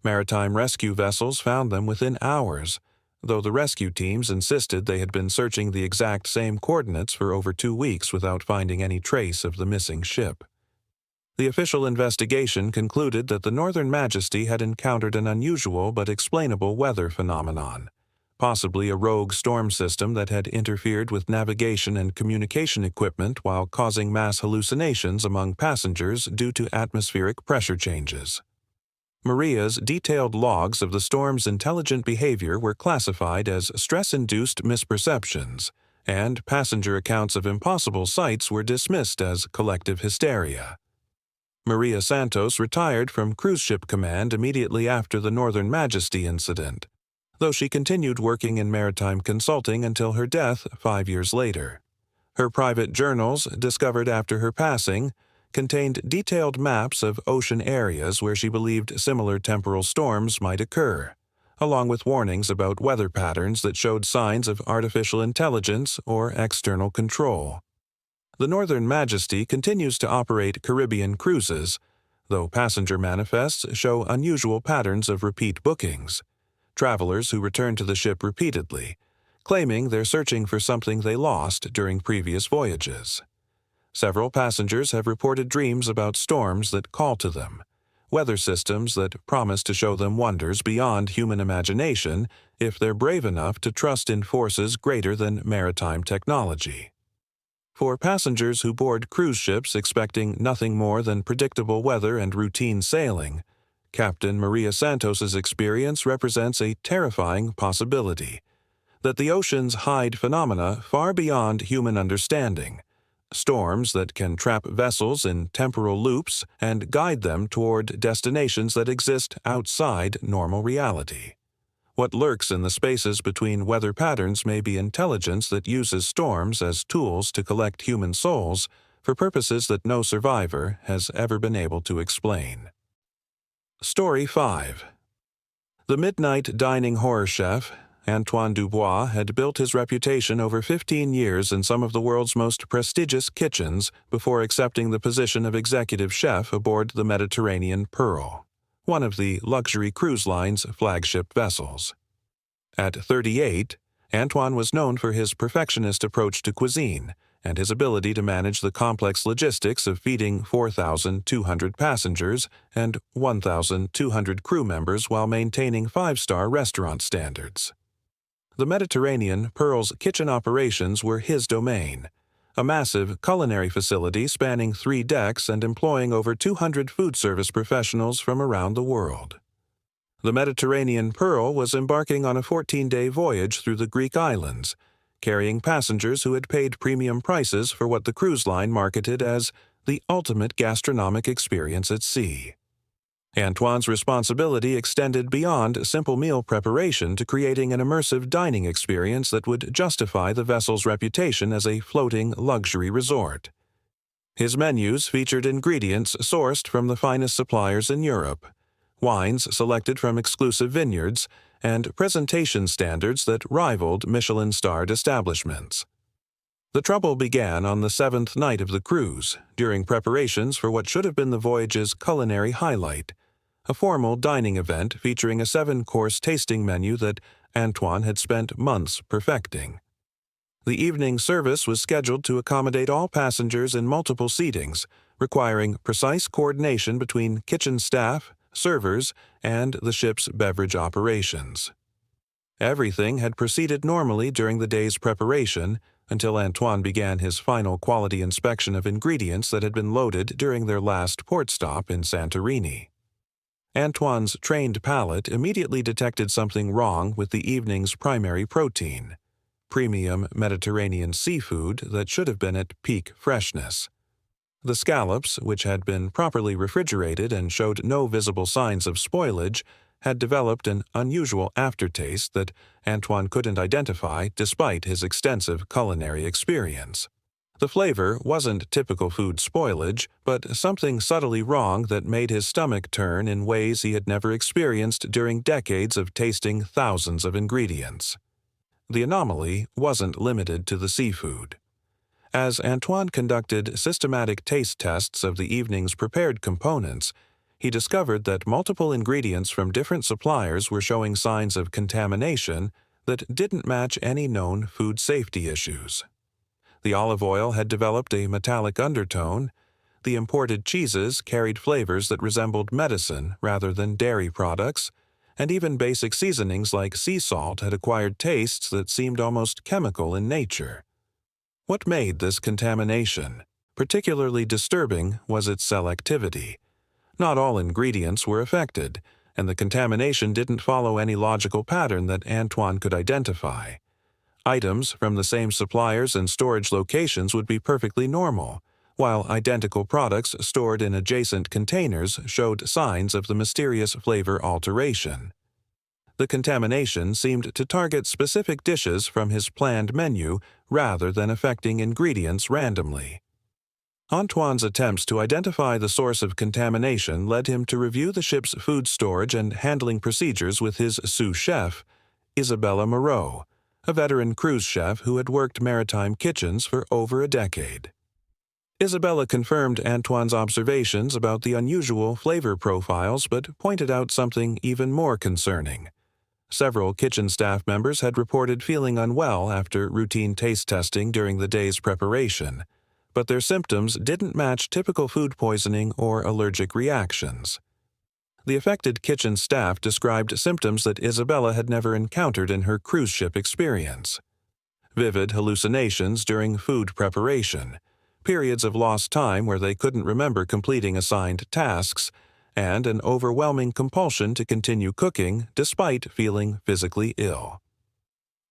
S1: Maritime rescue vessels found them within hours, though the rescue teams insisted they had been searching the exact same coordinates for over 2 weeks without finding any trace of the missing ship. The official investigation concluded that the Northern Majesty had encountered an unusual but explainable weather phenomenon, possibly a rogue storm system that had interfered with navigation and communication equipment while causing mass hallucinations among passengers due to atmospheric pressure changes. Maria's detailed logs of the storm's intelligent behavior were classified as stress-induced misperceptions, and passenger accounts of impossible sights were dismissed as collective hysteria. Maria Santos retired from cruise ship command immediately after the Northern Majesty incident, though she continued working in maritime consulting until her death 5 years later. Her private journals, discovered after her passing, contained detailed maps of ocean areas where she believed similar temporal storms might occur, along with warnings about weather patterns that showed signs of artificial intelligence or external control. The Northern Majesty continues to operate Caribbean cruises, though passenger manifests show unusual patterns of repeat bookings, travelers who return to the ship repeatedly, claiming they're searching for something they lost during previous voyages. Several passengers have reported dreams about storms that call to them, weather systems that promise to show them wonders beyond human imagination if they're brave enough to trust in forces greater than maritime technology. For passengers who board cruise ships expecting nothing more than predictable weather and routine sailing, Captain Maria Santos's experience represents a terrifying possibility that the oceans hide phenomena far beyond human understanding, storms that can trap vessels in temporal loops and guide them toward destinations that exist outside normal reality. What lurks in the spaces between weather patterns may be intelligence that uses storms as tools to collect human souls for purposes that no survivor has ever been able to explain. Story 5. The midnight dining horror chef, Antoine Dubois, had built his reputation over 15 years in some of the world's most prestigious kitchens before accepting the position of executive chef aboard the Mediterranean Pearl, one of the luxury cruise line's flagship vessels. At 38, Antoine was known for his perfectionist approach to cuisine and his ability to manage the complex logistics of feeding 4,200 passengers and 1,200 crew members while maintaining five-star restaurant standards. The Mediterranean Pearl's kitchen operations were his domain, a massive culinary facility spanning 3 decks and employing over 200 food service professionals from around the world. The Mediterranean Pearl was embarking on a 14-day voyage through the Greek islands, carrying passengers who had paid premium prices for what the cruise line marketed as the ultimate gastronomic experience at sea. Antoine's responsibility extended beyond simple meal preparation to creating an immersive dining experience that would justify the vessel's reputation as a floating luxury resort. His menus featured ingredients sourced from the finest suppliers in Europe, wines selected from exclusive vineyards, and presentation standards that rivaled Michelin-starred establishments. The trouble began on the 7th night of the cruise, during preparations for what should have been the voyage's culinary highlight, a formal dining event featuring a 7-course tasting menu that Antoine had spent months perfecting. The evening service was scheduled to accommodate all passengers in multiple seatings, requiring precise coordination between kitchen staff, servers, and the ship's beverage operations. Everything had proceeded normally during the day's preparation until Antoine began his final quality inspection of ingredients that had been loaded during their last port stop in Santorini. Antoine's trained palate immediately detected something wrong with the evening's primary protein, premium Mediterranean seafood that should have been at peak freshness. The scallops, which had been properly refrigerated and showed no visible signs of spoilage, had developed an unusual aftertaste that Antoine couldn't identify despite his extensive culinary experience. The flavor wasn't typical food spoilage, but something subtly wrong that made his stomach turn in ways he had never experienced during decades of tasting thousands of ingredients. The anomaly wasn't limited to the seafood. As Antoine conducted systematic taste tests of the evening's prepared components, he discovered that multiple ingredients from different suppliers were showing signs of contamination that didn't match any known food safety issues. The olive oil had developed a metallic undertone, the imported cheeses carried flavors that resembled medicine rather than dairy products, and even basic seasonings like sea salt had acquired tastes that seemed almost chemical in nature. What made this contamination particularly disturbing was its selectivity. Not all ingredients were affected, and the contamination didn't follow any logical pattern that Antoine could identify. Items from the same suppliers and storage locations would be perfectly normal, while identical products stored in adjacent containers showed signs of the mysterious flavor alteration. The contamination seemed to target specific dishes from his planned menu rather than affecting ingredients randomly. Antoine's attempts to identify the source of contamination led him to review the ship's food storage and handling procedures with his sous chef, Isabella Moreau, a veteran cruise chef who had worked maritime kitchens for over a decade. Isabella confirmed Antoine's observations about the unusual flavor profiles but pointed out something even more concerning. Several kitchen staff members had reported feeling unwell after routine taste testing during the day's preparation, but their symptoms didn't match typical food poisoning or allergic reactions. The affected kitchen staff described symptoms that Isabella had never encountered in her cruise ship experience. vivid hallucinations during food preparation, periods of lost time where they couldn't remember completing assigned tasks, and an overwhelming compulsion to continue cooking despite feeling physically ill.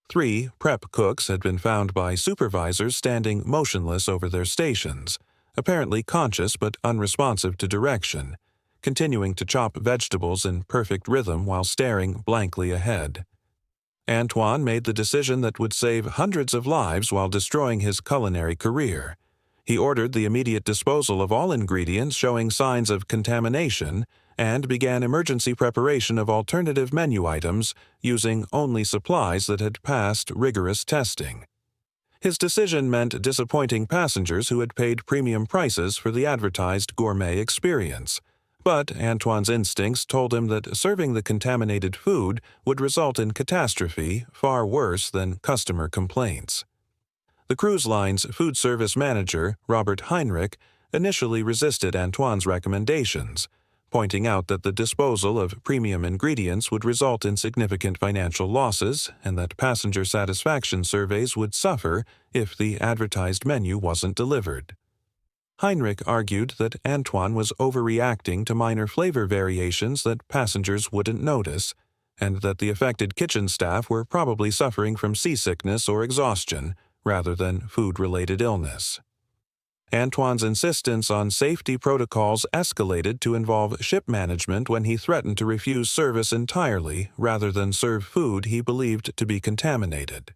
S1: 3 prep cooks had been found by supervisors standing motionless over their stations, apparently conscious but unresponsive to direction, continuing to chop vegetables in perfect rhythm while staring blankly ahead. Antoine made the decision that would save hundreds of lives while destroying his culinary career. He ordered the immediate disposal of all ingredients showing signs of contamination and began emergency preparation of alternative menu items using only supplies that had passed rigorous testing. His decision meant disappointing passengers who had paid premium prices for the advertised gourmet experience. But Antoine's instincts told him that serving the contaminated food would result in catastrophe far worse than customer complaints. The cruise line's food service manager, Robert Heinrich, initially resisted Antoine's recommendations, pointing out that the disposal of premium ingredients would result in significant financial losses and that passenger satisfaction surveys would suffer if the advertised menu wasn't delivered. Heinrich argued that Antoine was overreacting to minor flavor variations that passengers wouldn't notice, and that the affected kitchen staff were probably suffering from seasickness or exhaustion rather than food-related illness. Antoine's insistence on safety protocols escalated to involve ship management when he threatened to refuse service entirely rather than serve food he believed to be contaminated.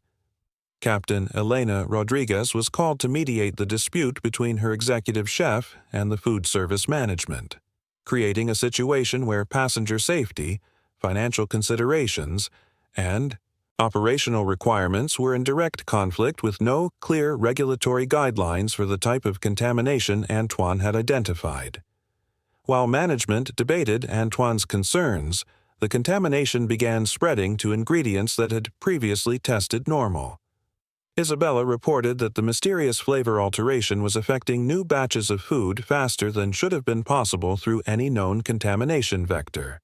S1: Captain Elena Rodriguez was called to mediate the dispute between her executive chef and the food service management, creating a situation where passenger safety, financial considerations, and operational requirements were in direct conflict with no clear regulatory guidelines for the type of contamination Antoine had identified. While management debated Antoine's concerns, the contamination began spreading to ingredients that had previously tested normal. Isabella reported that the mysterious flavor alteration was affecting new batches of food faster than should have been possible through any known contamination vector.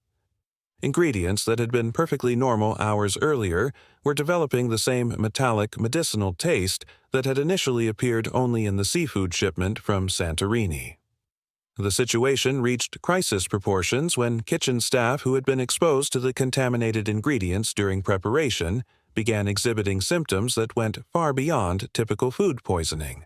S1: Ingredients that had been perfectly normal hours earlier were developing the same metallic, medicinal taste that had initially appeared only in the seafood shipment from Santorini. The situation reached crisis proportions when kitchen staff who had been exposed to the contaminated ingredients during preparation began exhibiting symptoms that went far beyond typical food poisoning.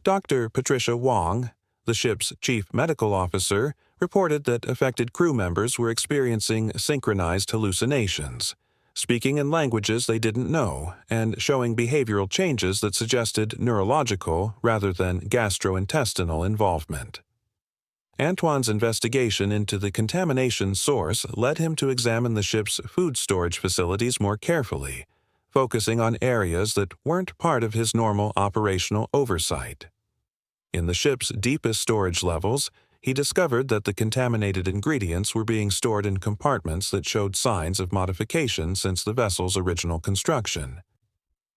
S1: Dr. Patricia Wong, the ship's chief medical officer, reported that affected crew members were experiencing synchronized hallucinations, speaking in languages they didn't know, and showing behavioral changes that suggested neurological rather than gastrointestinal involvement. Antoine's investigation into the contamination source led him to examine the ship's food storage facilities more carefully, focusing on areas that weren't part of his normal operational oversight. In the ship's deepest storage levels, he discovered that the contaminated ingredients were being stored in compartments that showed signs of modification since the vessel's original construction.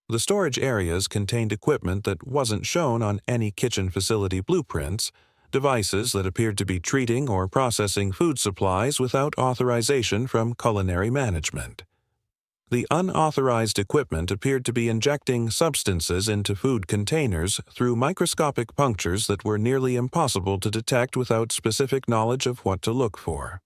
S1: The storage areas contained equipment that wasn't shown on any kitchen facility blueprints, devices that appeared to be treating or processing food supplies without authorization from culinary management. The unauthorized equipment appeared to be injecting substances into food containers through microscopic punctures that were nearly impossible to detect without specific knowledge of what to look for.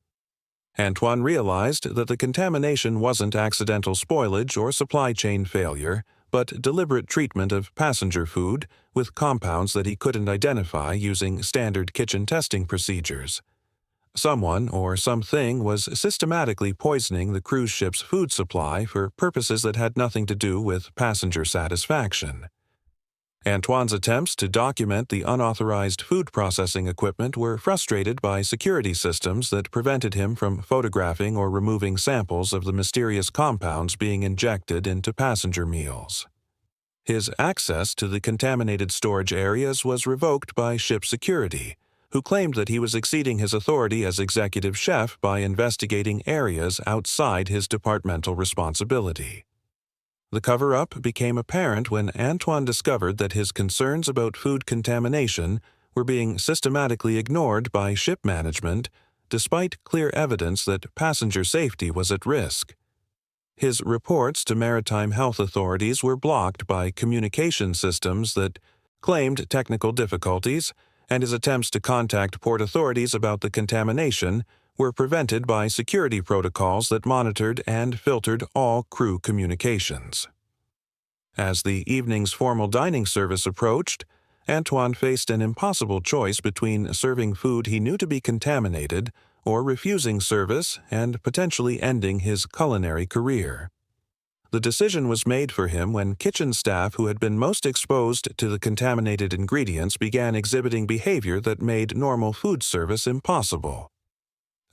S1: Antoine realized that the contamination wasn't accidental spoilage or supply chain failure, but deliberate treatment of passenger food with compounds that he couldn't identify using standard kitchen testing procedures. Someone or something was systematically poisoning the cruise ship's food supply for purposes that had nothing to do with passenger satisfaction. Antoine's attempts to document the unauthorized food processing equipment were frustrated by security systems that prevented him from photographing or removing samples of the mysterious compounds being injected into passenger meals. His access to the contaminated storage areas was revoked by ship security, who claimed that he was exceeding his authority as executive chef by investigating areas outside his departmental responsibility. The cover-up became apparent when Antoine discovered that his concerns about food contamination were being systematically ignored by ship management, despite clear evidence that passenger safety was at risk. His reports to maritime health authorities were blocked by communication systems that claimed technical difficulties, and his attempts to contact port authorities about the contamination were prevented by security protocols that monitored and filtered all crew communications. As the evening's formal dining service approached, Antoine faced an impossible choice between serving food he knew to be contaminated or refusing service and potentially ending his culinary career. The decision was made for him when kitchen staff who had been most exposed to the contaminated ingredients began exhibiting behavior that made normal food service impossible.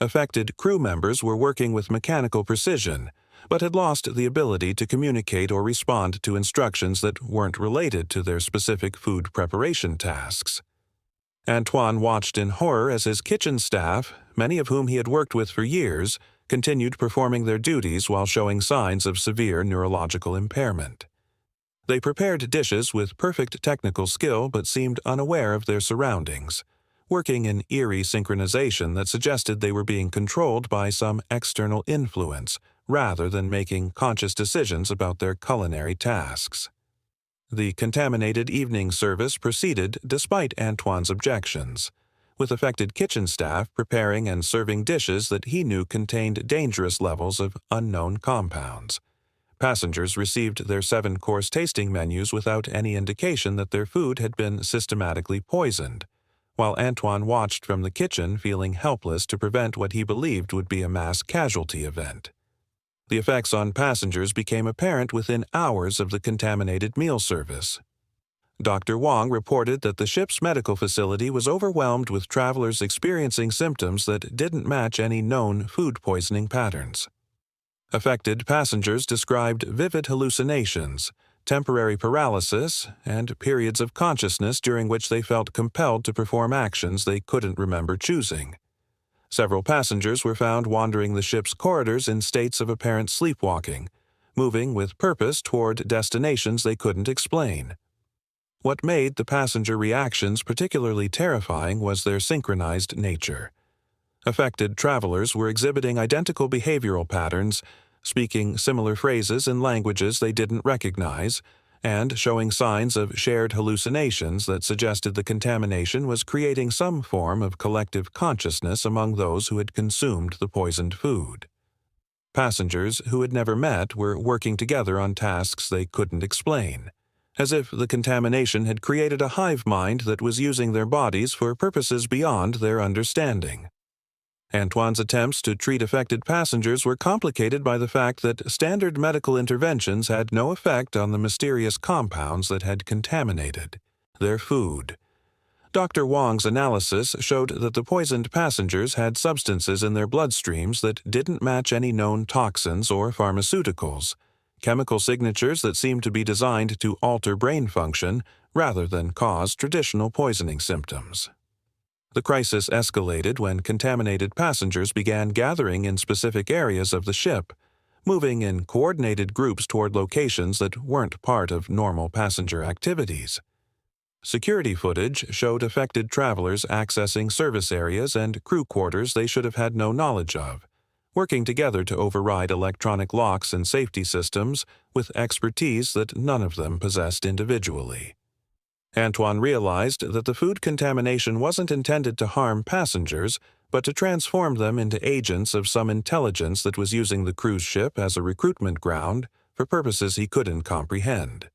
S1: Affected crew members were working with mechanical precision, but had lost the ability to communicate or respond to instructions that weren't related to their specific food preparation tasks. Antoine watched in horror as his kitchen staff, many of whom he had worked with for years, continued performing their duties while showing signs of severe neurological impairment. They prepared dishes with perfect technical skill but seemed unaware of their surroundings, working in eerie synchronization that suggested they were being controlled by some external influence rather than making conscious decisions about their culinary tasks. The contaminated evening service proceeded despite Antoine's objections, with affected kitchen staff preparing and serving dishes that he knew contained dangerous levels of unknown compounds. Passengers received their 7-course tasting menus without any indication that their food had been systematically poisoned, while Antoine watched from the kitchen feeling helpless to prevent what he believed would be a mass casualty event. The effects on passengers became apparent within hours of the contaminated meal service. Dr. Wong reported that the ship's medical facility was overwhelmed with travelers experiencing symptoms that didn't match any known food poisoning patterns. Affected passengers described vivid hallucinations, temporary paralysis, and periods of consciousness during which they felt compelled to perform actions they couldn't remember choosing. Several passengers were found wandering the ship's corridors in states of apparent sleepwalking, moving with purpose toward destinations they couldn't explain. What made the passenger reactions particularly terrifying was their synchronized nature. Affected travelers were exhibiting identical behavioral patterns, speaking similar phrases in languages they didn't recognize, and showing signs of shared hallucinations that suggested the contamination was creating some form of collective consciousness among those who had consumed the poisoned food. Passengers who had never met were working together on tasks they couldn't explain, as if the contamination had created a hive mind that was using their bodies for purposes beyond their understanding. Antoine's attempts to treat affected passengers were complicated by the fact that standard medical interventions had no effect on the mysterious compounds that had contaminated their food. Dr. Wong's analysis showed that the poisoned passengers had substances in their bloodstreams that didn't match any known toxins or pharmaceuticals, chemical signatures that seemed to be designed to alter brain function rather than cause traditional poisoning symptoms. The crisis escalated when contaminated passengers began gathering in specific areas of the ship, moving in coordinated groups toward locations that weren't part of normal passenger activities. Security footage showed affected travelers accessing service areas and crew quarters they should have had no knowledge of, working together to override electronic locks and safety systems with expertise that none of them possessed individually. Antoine realized that the food contamination wasn't intended to harm passengers, but to transform them into agents of some intelligence that was using the cruise ship as a recruitment ground for purposes he couldn't comprehend.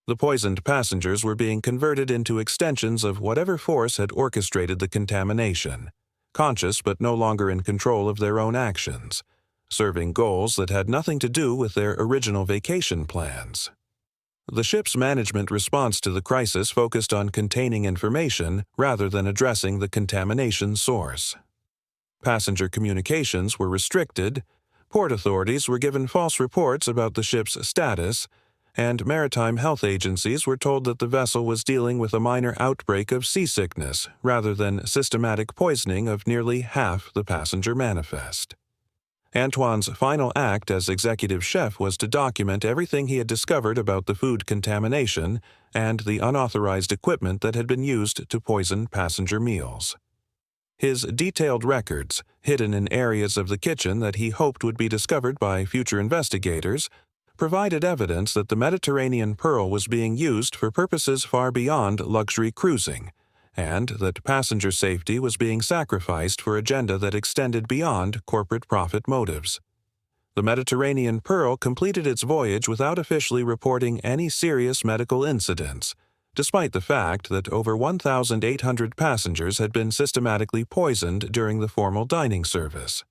S1: The poisoned passengers were being converted into extensions of whatever force had orchestrated the contamination, conscious but no longer in control of their own actions, serving goals that had nothing to do with their original vacation plans. The ship's management response to the crisis focused on containing information rather than addressing the contamination source. Passenger communications were restricted, port authorities were given false reports about the ship's status, and maritime health agencies were told that the vessel was dealing with a minor outbreak of seasickness rather than systematic poisoning of nearly half the passenger manifest. Antoine's final act as executive chef was to document everything he had discovered about the food contamination and the unauthorized equipment that had been used to poison passenger meals. His detailed records, hidden in areas of the kitchen that he hoped would be discovered by future investigators, provided evidence that the Mediterranean Pearl was being used for purposes far beyond luxury cruising, and that passenger safety was being sacrificed for agenda that extended beyond corporate profit motives. The Mediterranean Pearl completed its voyage without officially reporting any serious medical incidents, despite the fact that over 1,800 passengers had been systematically poisoned during the formal dining service.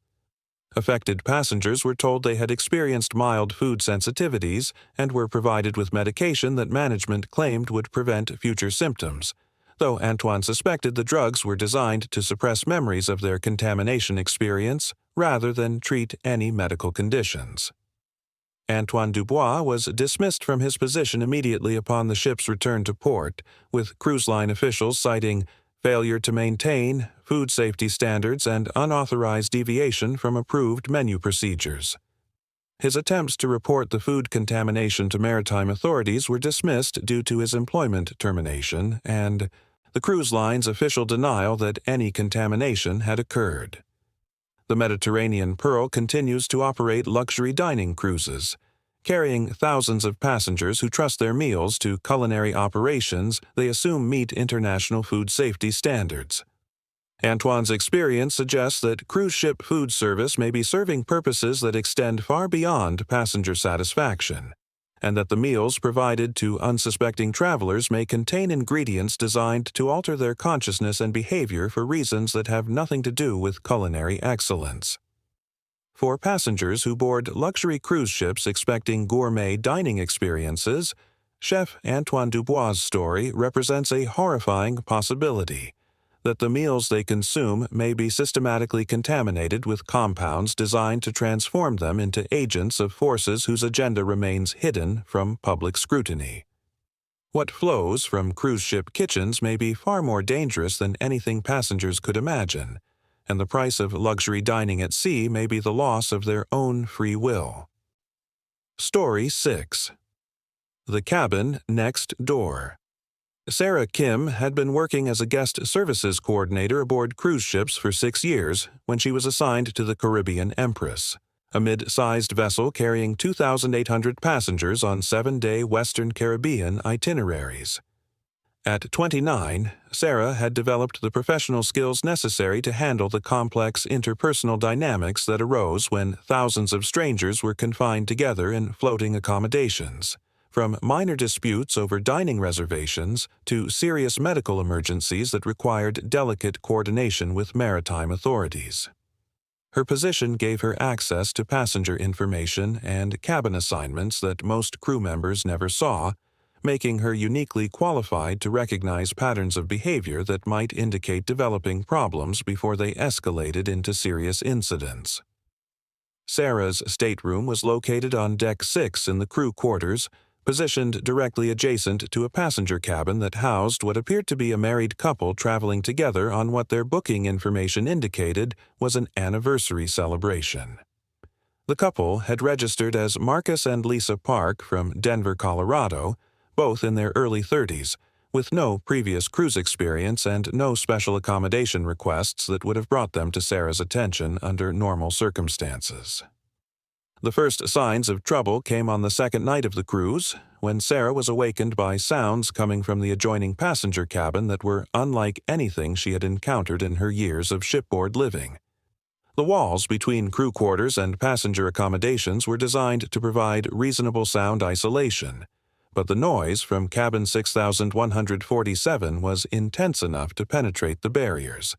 S1: Affected passengers were told they had experienced mild food sensitivities and were provided with medication that management claimed would prevent future symptoms, though Antoine suspected the drugs were designed to suppress memories of their contamination experience rather than treat any medical conditions. Antoine Dubois was dismissed from his position immediately upon the ship's return to port, with cruise line officials citing failure to maintain food safety standards and unauthorized deviation from approved menu procedures. His attempts to report the food contamination to maritime authorities were dismissed due to his employment termination and the cruise line's official denial that any contamination had occurred. The Mediterranean Pearl continues to operate luxury dining cruises, carrying thousands of passengers who trust their meals to culinary operations they assume meet international food safety standards. Antoine's experience suggests that cruise ship food service may be serving purposes that extend far beyond passenger satisfaction, and that the meals provided to unsuspecting travelers may contain ingredients designed to alter their consciousness and behavior for reasons that have nothing to do with culinary excellence. For passengers who board luxury cruise ships expecting gourmet dining experiences, Chef Antoine Dubois' story represents a horrifying possibility that the meals they consume may be systematically contaminated with compounds designed to transform them into agents of forces whose agenda remains hidden from public scrutiny. What flows from cruise ship kitchens may be far more dangerous than anything passengers could imagine, and the price of luxury dining at sea may be the loss of their own free will. Story 6. The Cabin Next Door. Sarah Kim had been working as a guest services coordinator aboard cruise ships for 6 years when she was assigned to the Caribbean Empress, a mid-sized vessel carrying 2,800 passengers on 7-day Western Caribbean itineraries. At 29, Sarah had developed the professional skills necessary to handle the complex interpersonal dynamics that arose when thousands of strangers were confined together in floating accommodations, from minor disputes over dining reservations to serious medical emergencies that required delicate coordination with maritime authorities. Her position gave her access to passenger information and cabin assignments that most crew members never saw, making her uniquely qualified to recognize patterns of behavior that might indicate developing problems before they escalated into serious incidents. Sarah's stateroom was located on Deck 6 in the crew quarters, positioned directly adjacent to a passenger cabin that housed what appeared to be a married couple traveling together on what their booking information indicated was an anniversary celebration. The couple had registered as Marcus and Lisa Park from Denver, Colorado, both in their early 30s, with no previous cruise experience and no special accommodation requests that would have brought them to Sarah's attention under normal circumstances. The first signs of trouble came on the second night of the cruise, when Sarah was awakened by sounds coming from the adjoining passenger cabin that were unlike anything she had encountered in her years of shipboard living. The walls between crew quarters and passenger accommodations were designed to provide reasonable sound isolation, but the noise from cabin 6147 was intense enough to penetrate the barriers.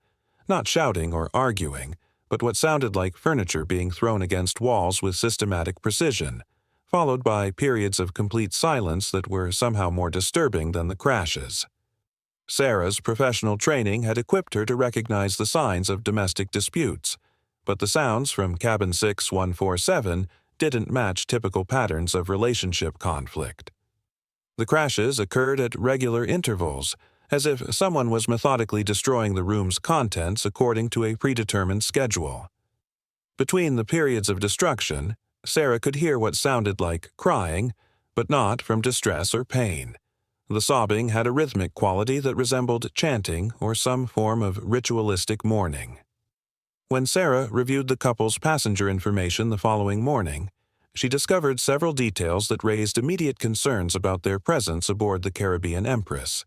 S1: Not shouting or arguing, but what sounded like furniture being thrown against walls with systematic precision, followed by periods of complete silence that were somehow more disturbing than the crashes. Sarah's professional training had equipped her to recognize the signs of domestic disputes, but the sounds from cabin 6147 didn't match typical patterns of relationship conflict. The crashes occurred at regular intervals, as if someone was methodically destroying the room's contents according to a predetermined schedule. Between the periods of destruction, Sarah could hear what sounded like crying, but not from distress or pain. The sobbing had a rhythmic quality that resembled chanting or some form of ritualistic mourning. When Sarah reviewed the couple's passenger information the following morning, she discovered several details that raised immediate concerns about their presence aboard the Caribbean Empress.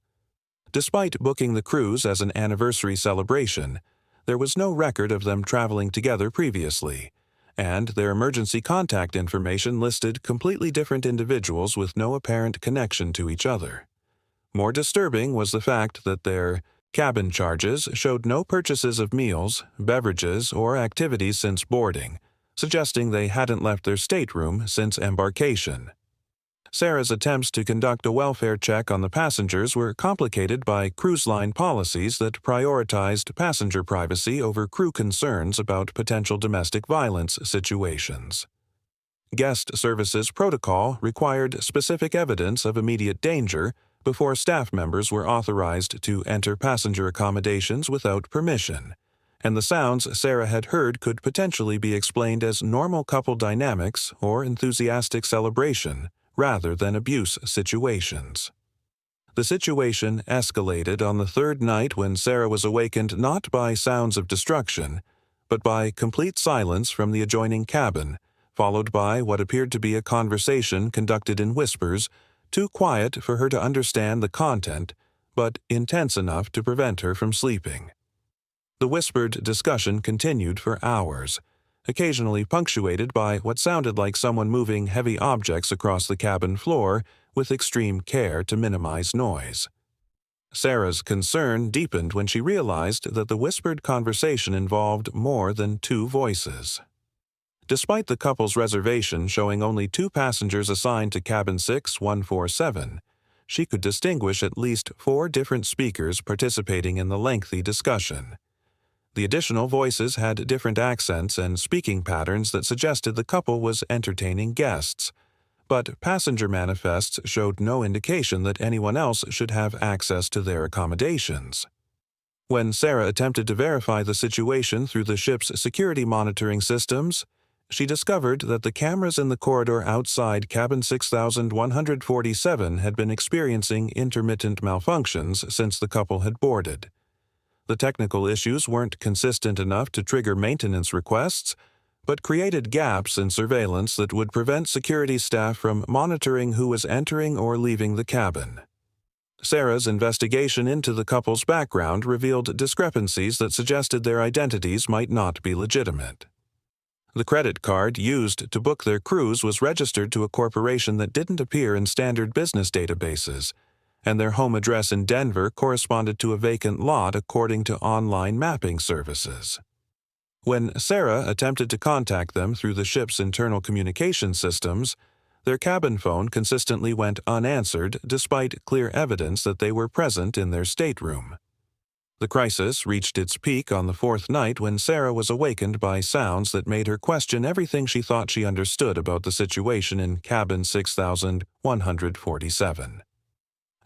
S1: Despite booking the cruise as an anniversary celebration, there was no record of them traveling together previously, and their emergency contact information listed completely different individuals with no apparent connection to each other. More disturbing was the fact that their cabin charges showed no purchases of meals, beverages, or activities since boarding, suggesting they hadn't left their stateroom since embarkation. Sarah's attempts to conduct a welfare check on the passengers were complicated by cruise line policies that prioritized passenger privacy over crew concerns about potential domestic violence situations. Guest services protocol required specific evidence of immediate danger before staff members were authorized to enter passenger accommodations without permission, and the sounds Sarah had heard could potentially be explained as normal couple dynamics or enthusiastic celebration rather than abuse situations. The situation escalated on the third night when Sarah was awakened not by sounds of destruction, but by complete silence from the adjoining cabin, followed by what appeared to be a conversation conducted in whispers, too quiet for her to understand the content, but intense enough to prevent her from sleeping. The whispered discussion continued for hours, occasionally punctuated by what sounded like someone moving heavy objects across the cabin floor with extreme care to minimize noise. Sarah's concern deepened when she realized that the whispered conversation involved more than two voices. Despite the couple's reservation showing only 2 passengers assigned to cabin 6147, she could distinguish at least 4 different speakers participating in the lengthy discussion. The additional voices had different accents and speaking patterns that suggested the couple was entertaining guests, but passenger manifests showed no indication that anyone else should have access to their accommodations. When Sarah attempted to verify the situation through the ship's security monitoring systems, she discovered that the cameras in the corridor outside cabin 6147 had been experiencing intermittent malfunctions since the couple had boarded. The technical issues weren't consistent enough to trigger maintenance requests, but created gaps in surveillance that would prevent security staff from monitoring who was entering or leaving the cabin. Sarah's investigation into the couple's background revealed discrepancies that suggested their identities might not be legitimate. The credit card used to book their cruise was registered to a corporation that didn't appear in standard business databases, and their home address in Denver corresponded to a vacant lot according to online mapping services. When Sarah attempted to contact them through the ship's internal communication systems, their cabin phone consistently went unanswered despite clear evidence that they were present in their stateroom. The crisis reached its peak on the 4th night when Sarah was awakened by sounds that made her question everything she thought she understood about the situation in cabin 6147.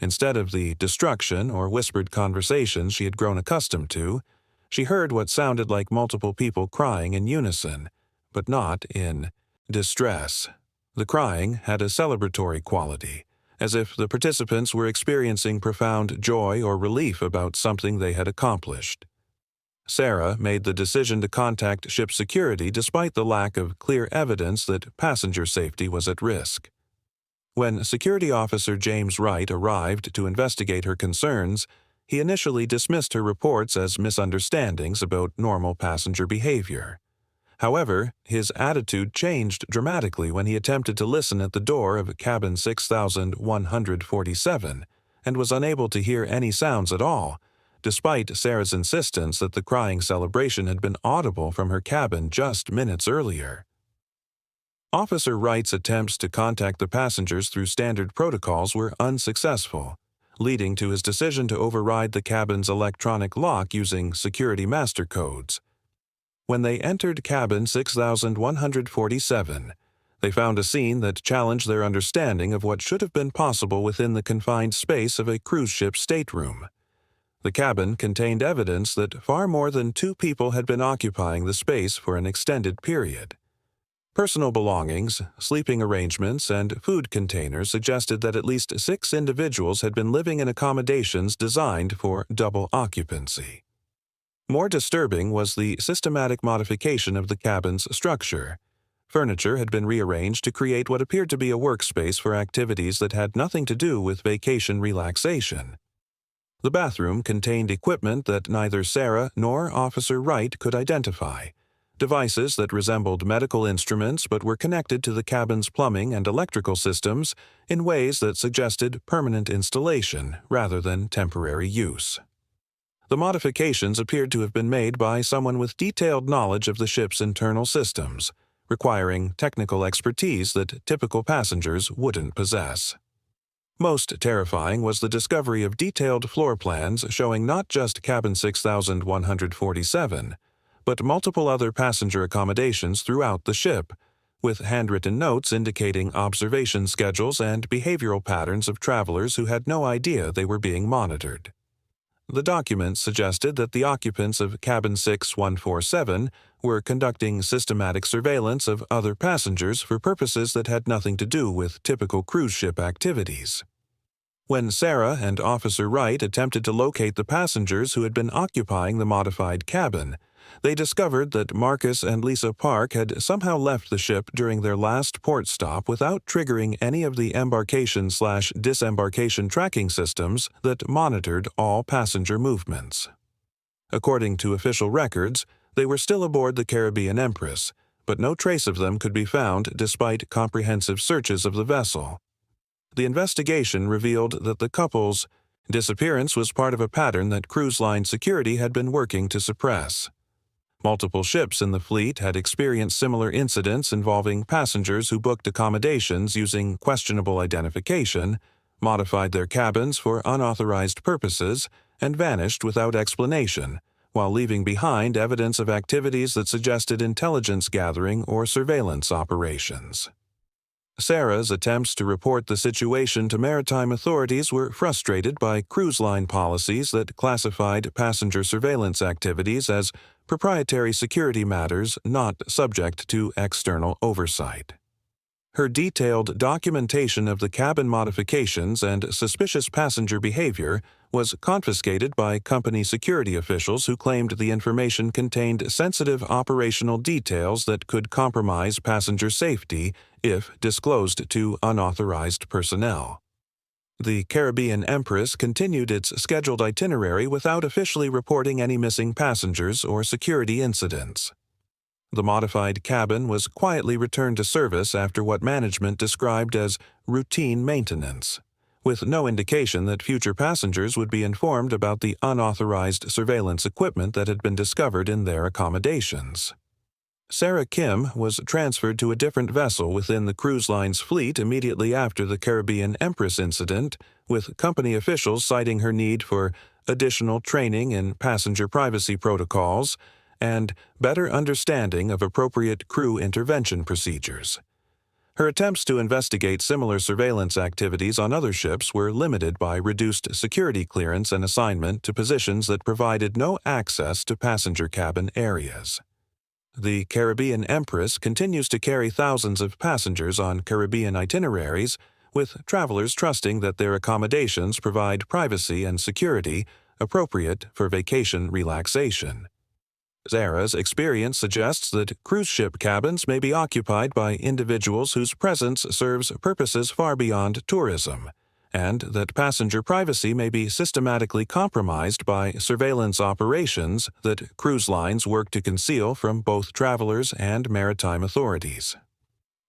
S1: Instead of the destruction or whispered conversations she had grown accustomed to, she heard what sounded like multiple people crying in unison, but not in distress. The crying had a celebratory quality, as if the participants were experiencing profound joy or relief about something they had accomplished. Sarah made the decision to contact ship security despite the lack of clear evidence that passenger safety was at risk. When Security Officer James Wright arrived to investigate her concerns, he initially dismissed her reports as misunderstandings about normal passenger behavior. However, his attitude changed dramatically when he attempted to listen at the door of cabin 6147 and was unable to hear any sounds at all, despite Sarah's insistence that the crying celebration had been audible from her cabin just minutes earlier. Officer Wright's attempts to contact the passengers through standard protocols were unsuccessful, leading to his decision to override the cabin's electronic lock using security master codes. When they entered cabin 6147, they found a scene that challenged their understanding of what should have been possible within the confined space of a cruise ship stateroom. The cabin contained evidence that far more than 2 people had been occupying the space for an extended period. Personal belongings, sleeping arrangements, and food containers suggested that at least 6 individuals had been living in accommodations designed for double occupancy. More disturbing was the systematic modification of the cabin's structure. Furniture had been rearranged to create what appeared to be a workspace for activities that had nothing to do with vacation relaxation. The bathroom contained equipment that neither Sarah nor Officer Wright could identify, devices that resembled medical instruments but were connected to the cabin's plumbing and electrical systems in ways that suggested permanent installation rather than temporary use. The modifications appeared to have been made by someone with detailed knowledge of the ship's internal systems, requiring technical expertise that typical passengers wouldn't possess. Most terrifying was the discovery of detailed floor plans showing not just cabin 6147, but multiple other passenger accommodations throughout the ship, with handwritten notes indicating observation schedules and behavioral patterns of travelers who had no idea they were being monitored. The documents suggested that the occupants of cabin 6147 were conducting systematic surveillance of other passengers for purposes that had nothing to do with typical cruise ship activities. When Sarah and Officer Wright attempted to locate the passengers who had been occupying the modified cabin, they discovered that Marcus and Lisa Park had somehow left the ship during their last port stop without triggering any of the embarkation/disembarkation tracking systems that monitored all passenger movements. According to official records, they were still aboard the Caribbean Empress, but no trace of them could be found despite comprehensive searches of the vessel. The investigation revealed that the couple's disappearance was part of a pattern that cruise line security had been working to suppress. Multiple ships in the fleet had experienced similar incidents involving passengers who booked accommodations using questionable identification, modified their cabins for unauthorized purposes, and vanished without explanation, while leaving behind evidence of activities that suggested intelligence gathering or surveillance operations. Sarah's attempts to report the situation to maritime authorities were frustrated by cruise line policies that classified passenger surveillance activities as proprietary security matters not subject to external oversight. Her detailed documentation of the cabin modifications and suspicious passenger behavior was confiscated by company security officials who claimed the information contained sensitive operational details that could compromise passenger safety if disclosed to unauthorized personnel. The Caribbean Empress continued its scheduled itinerary without officially reporting any missing passengers or security incidents. The modified cabin was quietly returned to service after what management described as routine maintenance, with no indication that future passengers would be informed about the unauthorized surveillance equipment that had been discovered in their accommodations. Sarah Kim was transferred to a different vessel within the cruise line's fleet immediately after the Caribbean Empress incident, with company officials citing her need for additional training in passenger privacy protocols and better understanding of appropriate crew intervention procedures. Her attempts to investigate similar surveillance activities on other ships were limited by reduced security clearance and assignment to positions that provided no access to passenger cabin areas. The Caribbean Empress continues to carry thousands of passengers on Caribbean itineraries, with travelers trusting that their accommodations provide privacy and security appropriate for vacation relaxation. Sarah's experience suggests that cruise ship cabins may be occupied by individuals whose presence serves purposes far beyond tourism, and that passenger privacy may be systematically compromised by surveillance operations that cruise lines work to conceal from both travelers and maritime authorities.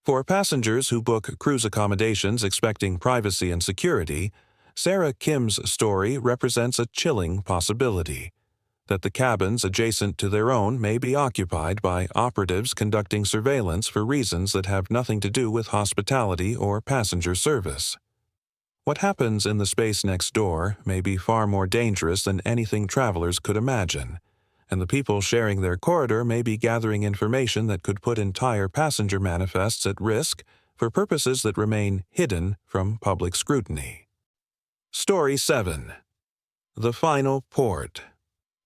S1: For passengers who book cruise accommodations expecting privacy and security, Sarah Kim's story represents a chilling possibility that the cabins adjacent to their own may be occupied by operatives conducting surveillance for reasons that have nothing to do with hospitality or passenger service. What happens in the space next door may be far more dangerous than anything travelers could imagine, and the people sharing their corridor may be gathering information that could put entire passenger manifests at risk for purposes that remain hidden from public scrutiny. Story 7. The Final Port.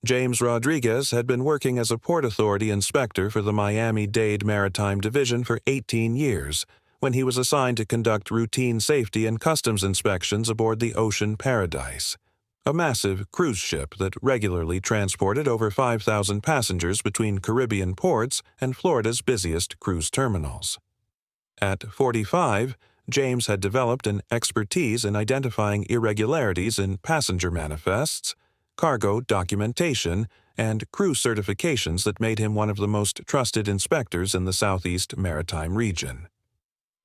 S1: James Rodriguez had been working as a Port Authority inspector for the Miami-Dade Maritime Division for 18 years, when he was assigned to conduct routine safety and customs inspections aboard the Ocean Paradise, a massive cruise ship that regularly transported over 5,000 passengers between Caribbean ports and Florida's busiest cruise terminals. At 45, James had developed an expertise in identifying irregularities in passenger manifests, cargo documentation, and crew certifications that made him one of the most trusted inspectors in the Southeast Maritime region.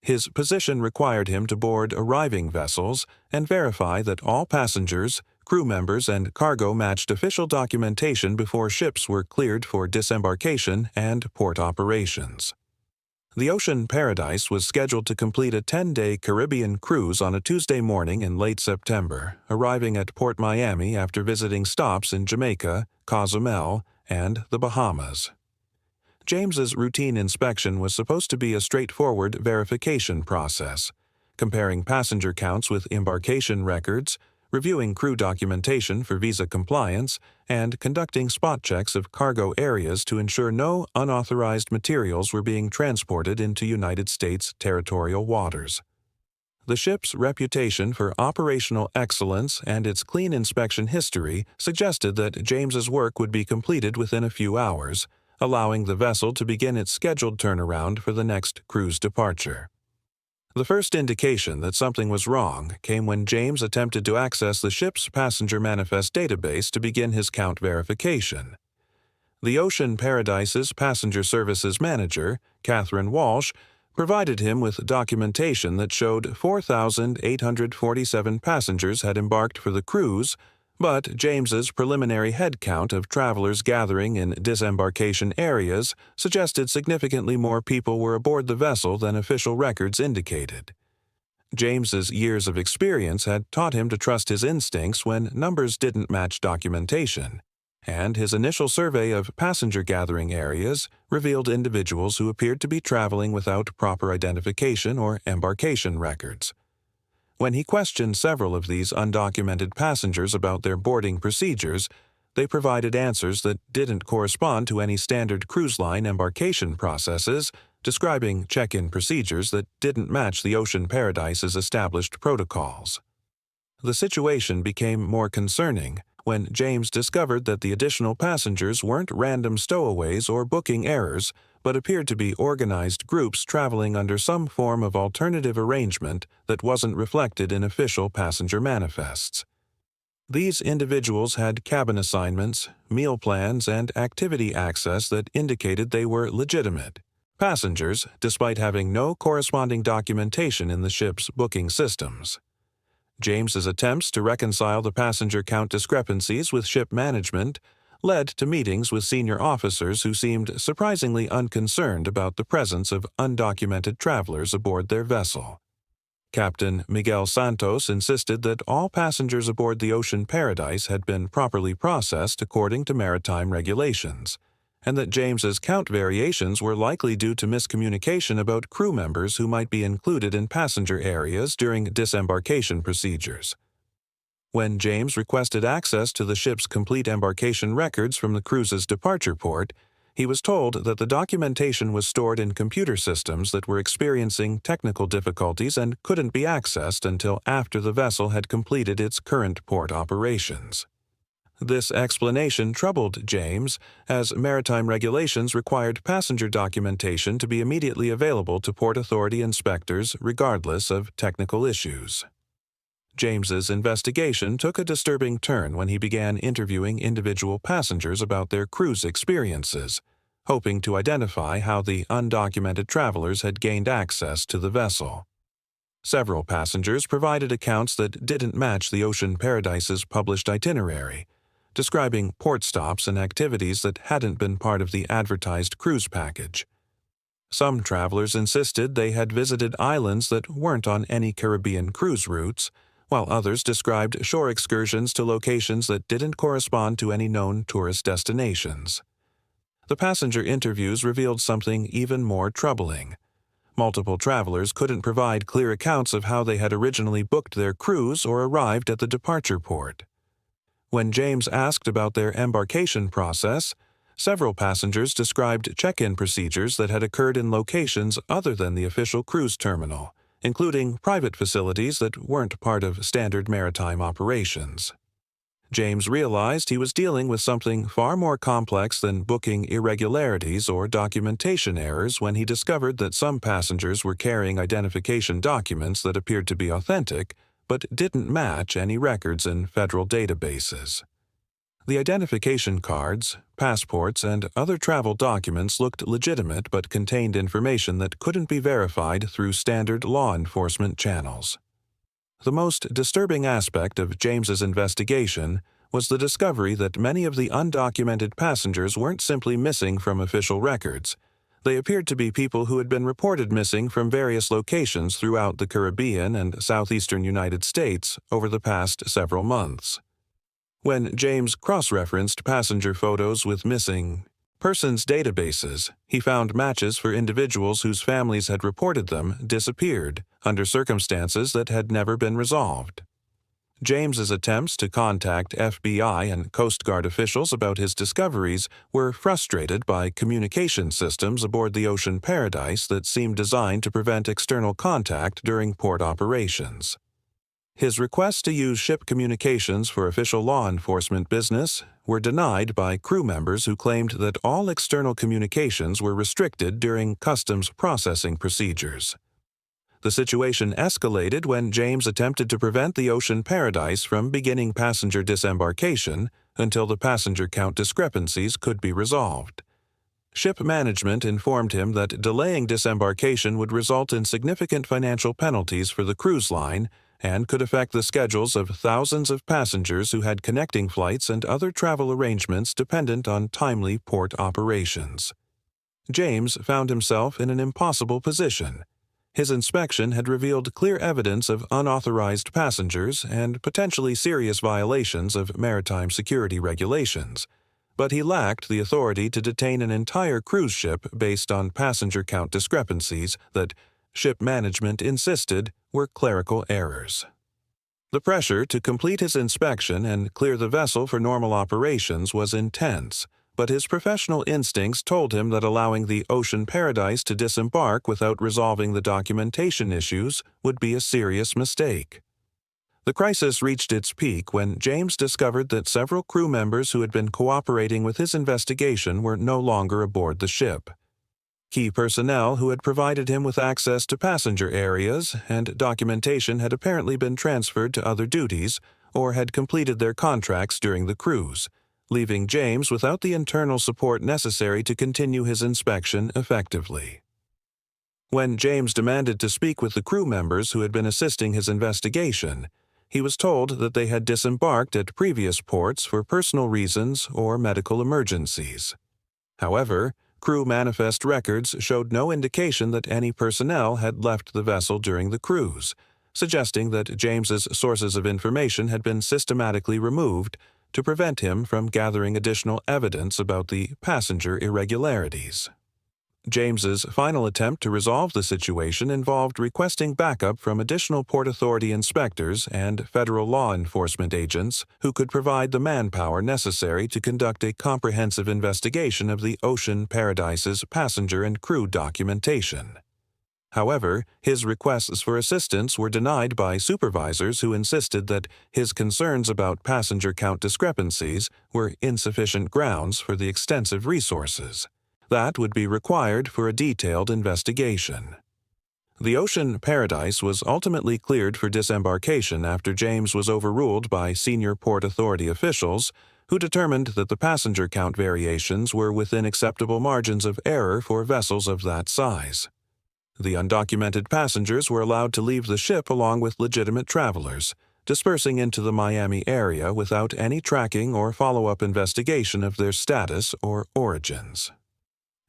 S1: His position required him to board arriving vessels and verify that all passengers, crew members, and cargo matched official documentation before ships were cleared for disembarkation and port operations. The Ocean Paradise was scheduled to complete a 10-day Caribbean cruise on a Tuesday morning in late September, arriving at Port Miami after visiting stops in Jamaica, Cozumel, and the Bahamas. James's routine inspection was supposed to be a straightforward verification process, comparing passenger counts with embarkation records, reviewing crew documentation for visa compliance, and conducting spot checks of cargo areas to ensure no unauthorized materials were being transported into United States territorial waters. The ship's reputation for operational excellence and its clean inspection history suggested that James's work would be completed within a few hours, allowing the vessel to begin its scheduled turnaround for the next cruise departure. The first indication that something was wrong came when James attempted to access the ship's passenger manifest database to begin his count verification. The Ocean Paradise's passenger services manager, Catherine Walsh, provided him with documentation that showed 4,847 passengers had embarked for the cruise, but James's preliminary head count of travelers gathering in disembarkation areas suggested significantly more people were aboard the vessel than official records indicated. James's years of experience had taught him to trust his instincts when numbers didn't match documentation, and his initial survey of passenger gathering areas revealed individuals who appeared to be traveling without proper identification or embarkation records. When he questioned several of these undocumented passengers about their boarding procedures, they provided answers that didn't correspond to any standard cruise line embarkation processes, describing check-in procedures that didn't match the Ocean Paradise's established protocols. The situation became more concerning when James discovered that the additional passengers weren't random stowaways or booking errors, but appeared to be organized groups traveling under some form of alternative arrangement that wasn't reflected in official passenger manifests. These individuals had cabin assignments, meal plans, and activity access that indicated they were legitimate passengers, despite having no corresponding documentation in the ship's booking systems. James's attempts to reconcile the passenger count discrepancies with ship management led to meetings with senior officers who seemed surprisingly unconcerned about the presence of undocumented travelers aboard their vessel. Captain Miguel Santos insisted that all passengers aboard the Ocean Paradise had been properly processed according to maritime regulations, and that James's count variations were likely due to miscommunication about crew members who might be included in passenger areas during disembarkation procedures. When James requested access to the ship's complete embarkation records from the cruise's departure port, he was told that the documentation was stored in computer systems that were experiencing technical difficulties and couldn't be accessed until after the vessel had completed its current port operations. This explanation troubled James, as maritime regulations required passenger documentation to be immediately available to Port Authority inspectors regardless of technical issues. James's investigation took a disturbing turn when he began interviewing individual passengers about their cruise experiences, hoping to identify how the undocumented travelers had gained access to the vessel. Several passengers provided accounts that didn't match the Ocean Paradise's published itinerary, describing port stops and activities that hadn't been part of the advertised cruise package. Some travelers insisted they had visited islands that weren't on any Caribbean cruise routes, while others described shore excursions to locations that didn't correspond to any known tourist destinations. The passenger interviews revealed something even more troubling. Multiple travelers couldn't provide clear accounts of how they had originally booked their cruise or arrived at the departure port. When James asked about their embarkation process, several passengers described check-in procedures that had occurred in locations other than the official cruise terminal, including private facilities that weren't part of standard maritime operations. James realized he was dealing with something far more complex than booking irregularities or documentation errors when he discovered that some passengers were carrying identification documents that appeared to be authentic but didn't match any records in federal databases. The identification cards, passports, and other travel documents looked legitimate but contained information that couldn't be verified through standard law enforcement channels. The most disturbing aspect of James's investigation was the discovery that many of the undocumented passengers weren't simply missing from official records. They appeared to be people who had been reported missing from various locations throughout the Caribbean and southeastern United States over the past several months. When James cross-referenced passenger photos with missing persons databases, he found matches for individuals whose families had reported them disappeared under circumstances that had never been resolved. James's attempts to contact FBI and Coast Guard officials about his discoveries were frustrated by communication systems aboard the Ocean Paradise that seemed designed to prevent external contact during port operations. His requests to use ship communications for official law enforcement business were denied by crew members who claimed that all external communications were restricted during customs processing procedures. The situation escalated when James attempted to prevent the Ocean Paradise from beginning passenger disembarkation until the passenger count discrepancies could be resolved. Ship management informed him that delaying disembarkation would result in significant financial penalties for the cruise line and could affect the schedules of thousands of passengers who had connecting flights and other travel arrangements dependent on timely port operations. James found himself in an impossible position. His inspection had revealed clear evidence of unauthorized passengers and potentially serious violations of maritime security regulations, but he lacked the authority to detain an entire cruise ship based on passenger count discrepancies that ship management insisted were clerical errors. The pressure to complete his inspection and clear the vessel for normal operations was intense, but his professional instincts told him that allowing the Ocean Paradise to disembark without resolving the documentation issues would be a serious mistake. The crisis reached its peak when James discovered that several crew members who had been cooperating with his investigation were no longer aboard the ship. Key personnel who had provided him with access to passenger areas and documentation had apparently been transferred to other duties or had completed their contracts during the cruise, leaving James without the internal support necessary to continue his inspection effectively. When James demanded to speak with the crew members who had been assisting his investigation, he was told that they had disembarked at previous ports for personal reasons or medical emergencies. However, crew manifest records showed no indication that any personnel had left the vessel during the cruise, suggesting that James's sources of information had been systematically removed to prevent him from gathering additional evidence about the passenger irregularities. James's final attempt to resolve the situation involved requesting backup from additional Port Authority inspectors and federal law enforcement agents who could provide the manpower necessary to conduct a comprehensive investigation of the Ocean Paradise's passenger and crew documentation. However, his requests for assistance were denied by supervisors who insisted that his concerns about passenger count discrepancies were insufficient grounds for the extensive resources that would be required for a detailed investigation. The Ocean Paradise was ultimately cleared for disembarkation after James was overruled by senior Port Authority officials who determined that the passenger count variations were within acceptable margins of error for vessels of that size. The undocumented passengers were allowed to leave the ship along with legitimate travelers, dispersing into the Miami area without any tracking or follow-up investigation of their status or origins.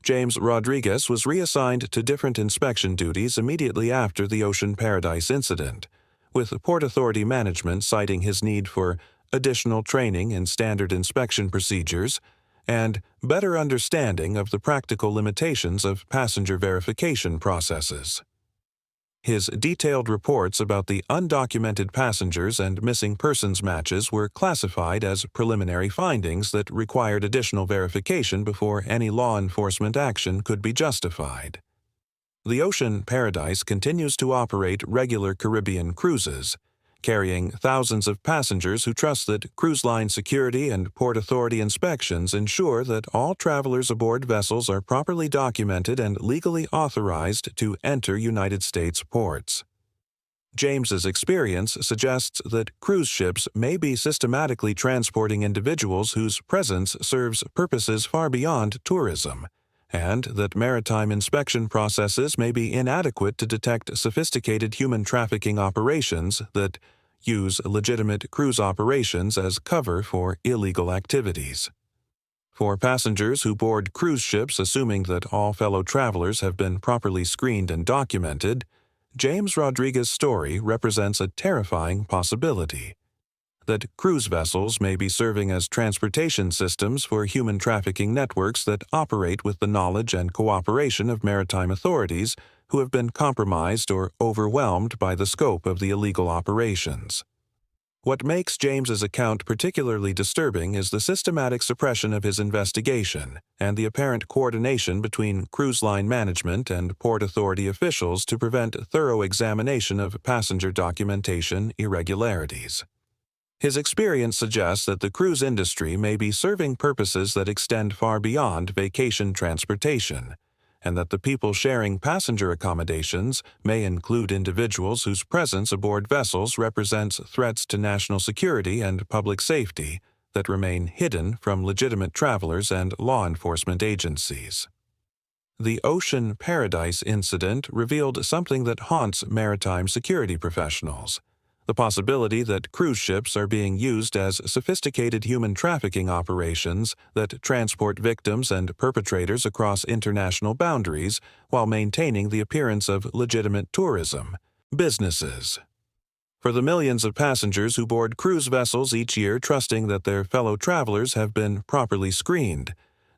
S1: James Rodriguez was reassigned to different inspection duties immediately after the Ocean Paradise incident, with Port Authority management citing his need for additional training in standard inspection procedures and better understanding of the practical limitations of passenger verification processes. His detailed reports about the undocumented passengers and missing persons matches were classified as preliminary findings that required additional verification before any law enforcement action could be justified. The Ocean Paradise continues to operate regular Caribbean cruises, carrying thousands of passengers who trust that cruise line security and port authority inspections ensure that all travelers aboard vessels are properly documented and legally authorized to enter United States ports. James's experience suggests that cruise ships may be systematically transporting individuals whose presence serves purposes far beyond tourism, and that maritime inspection processes may be inadequate to detect sophisticated human trafficking operations that use legitimate cruise operations as cover for illegal activities. For passengers who board cruise ships assuming that all fellow travelers have been properly screened and documented, James Rodriguez's story represents a terrifying possibility. That cruise vessels may be serving as transportation systems for human trafficking networks that operate with the knowledge and cooperation of maritime authorities who have been compromised or overwhelmed by the scope of the illegal operations. What makes James's account particularly disturbing is the systematic suppression of his investigation and the apparent coordination between cruise line management and port authority officials to prevent thorough examination of passenger documentation irregularities. His experience suggests that the cruise industry may be serving purposes that extend far beyond vacation transportation, and that the people sharing passenger accommodations may include individuals whose presence aboard vessels represents threats to national security and public safety that remain hidden from legitimate travelers and law enforcement agencies. The Ocean Paradise incident revealed something that haunts maritime security professionals: the possibility that cruise ships are being used as sophisticated human trafficking operations that transport victims and perpetrators across international boundaries while maintaining the appearance of legitimate tourism businesses. For the millions of passengers who board cruise vessels each year trusting that their fellow travelers have been properly screened,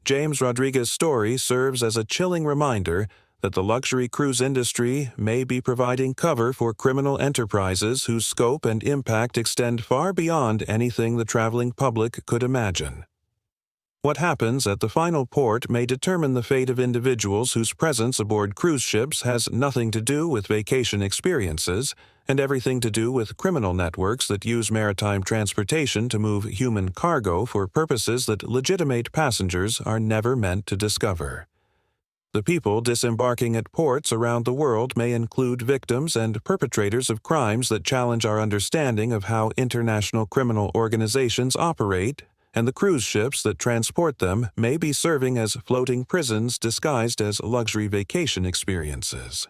S1: James Rodriguez's story serves as a chilling reminder that the luxury cruise industry may be providing cover for criminal enterprises whose scope and impact extend far beyond anything the traveling public could imagine. What happens at the final port may determine the fate of individuals whose presence aboard cruise ships has nothing to do with vacation experiences and everything to do with criminal networks that use maritime transportation to move human cargo for purposes that legitimate passengers are never meant to discover. The people disembarking at ports around the world may include victims and perpetrators of crimes that challenge our understanding of how international criminal organizations operate, and the cruise ships that transport them may be serving as floating prisons disguised as luxury vacation experiences.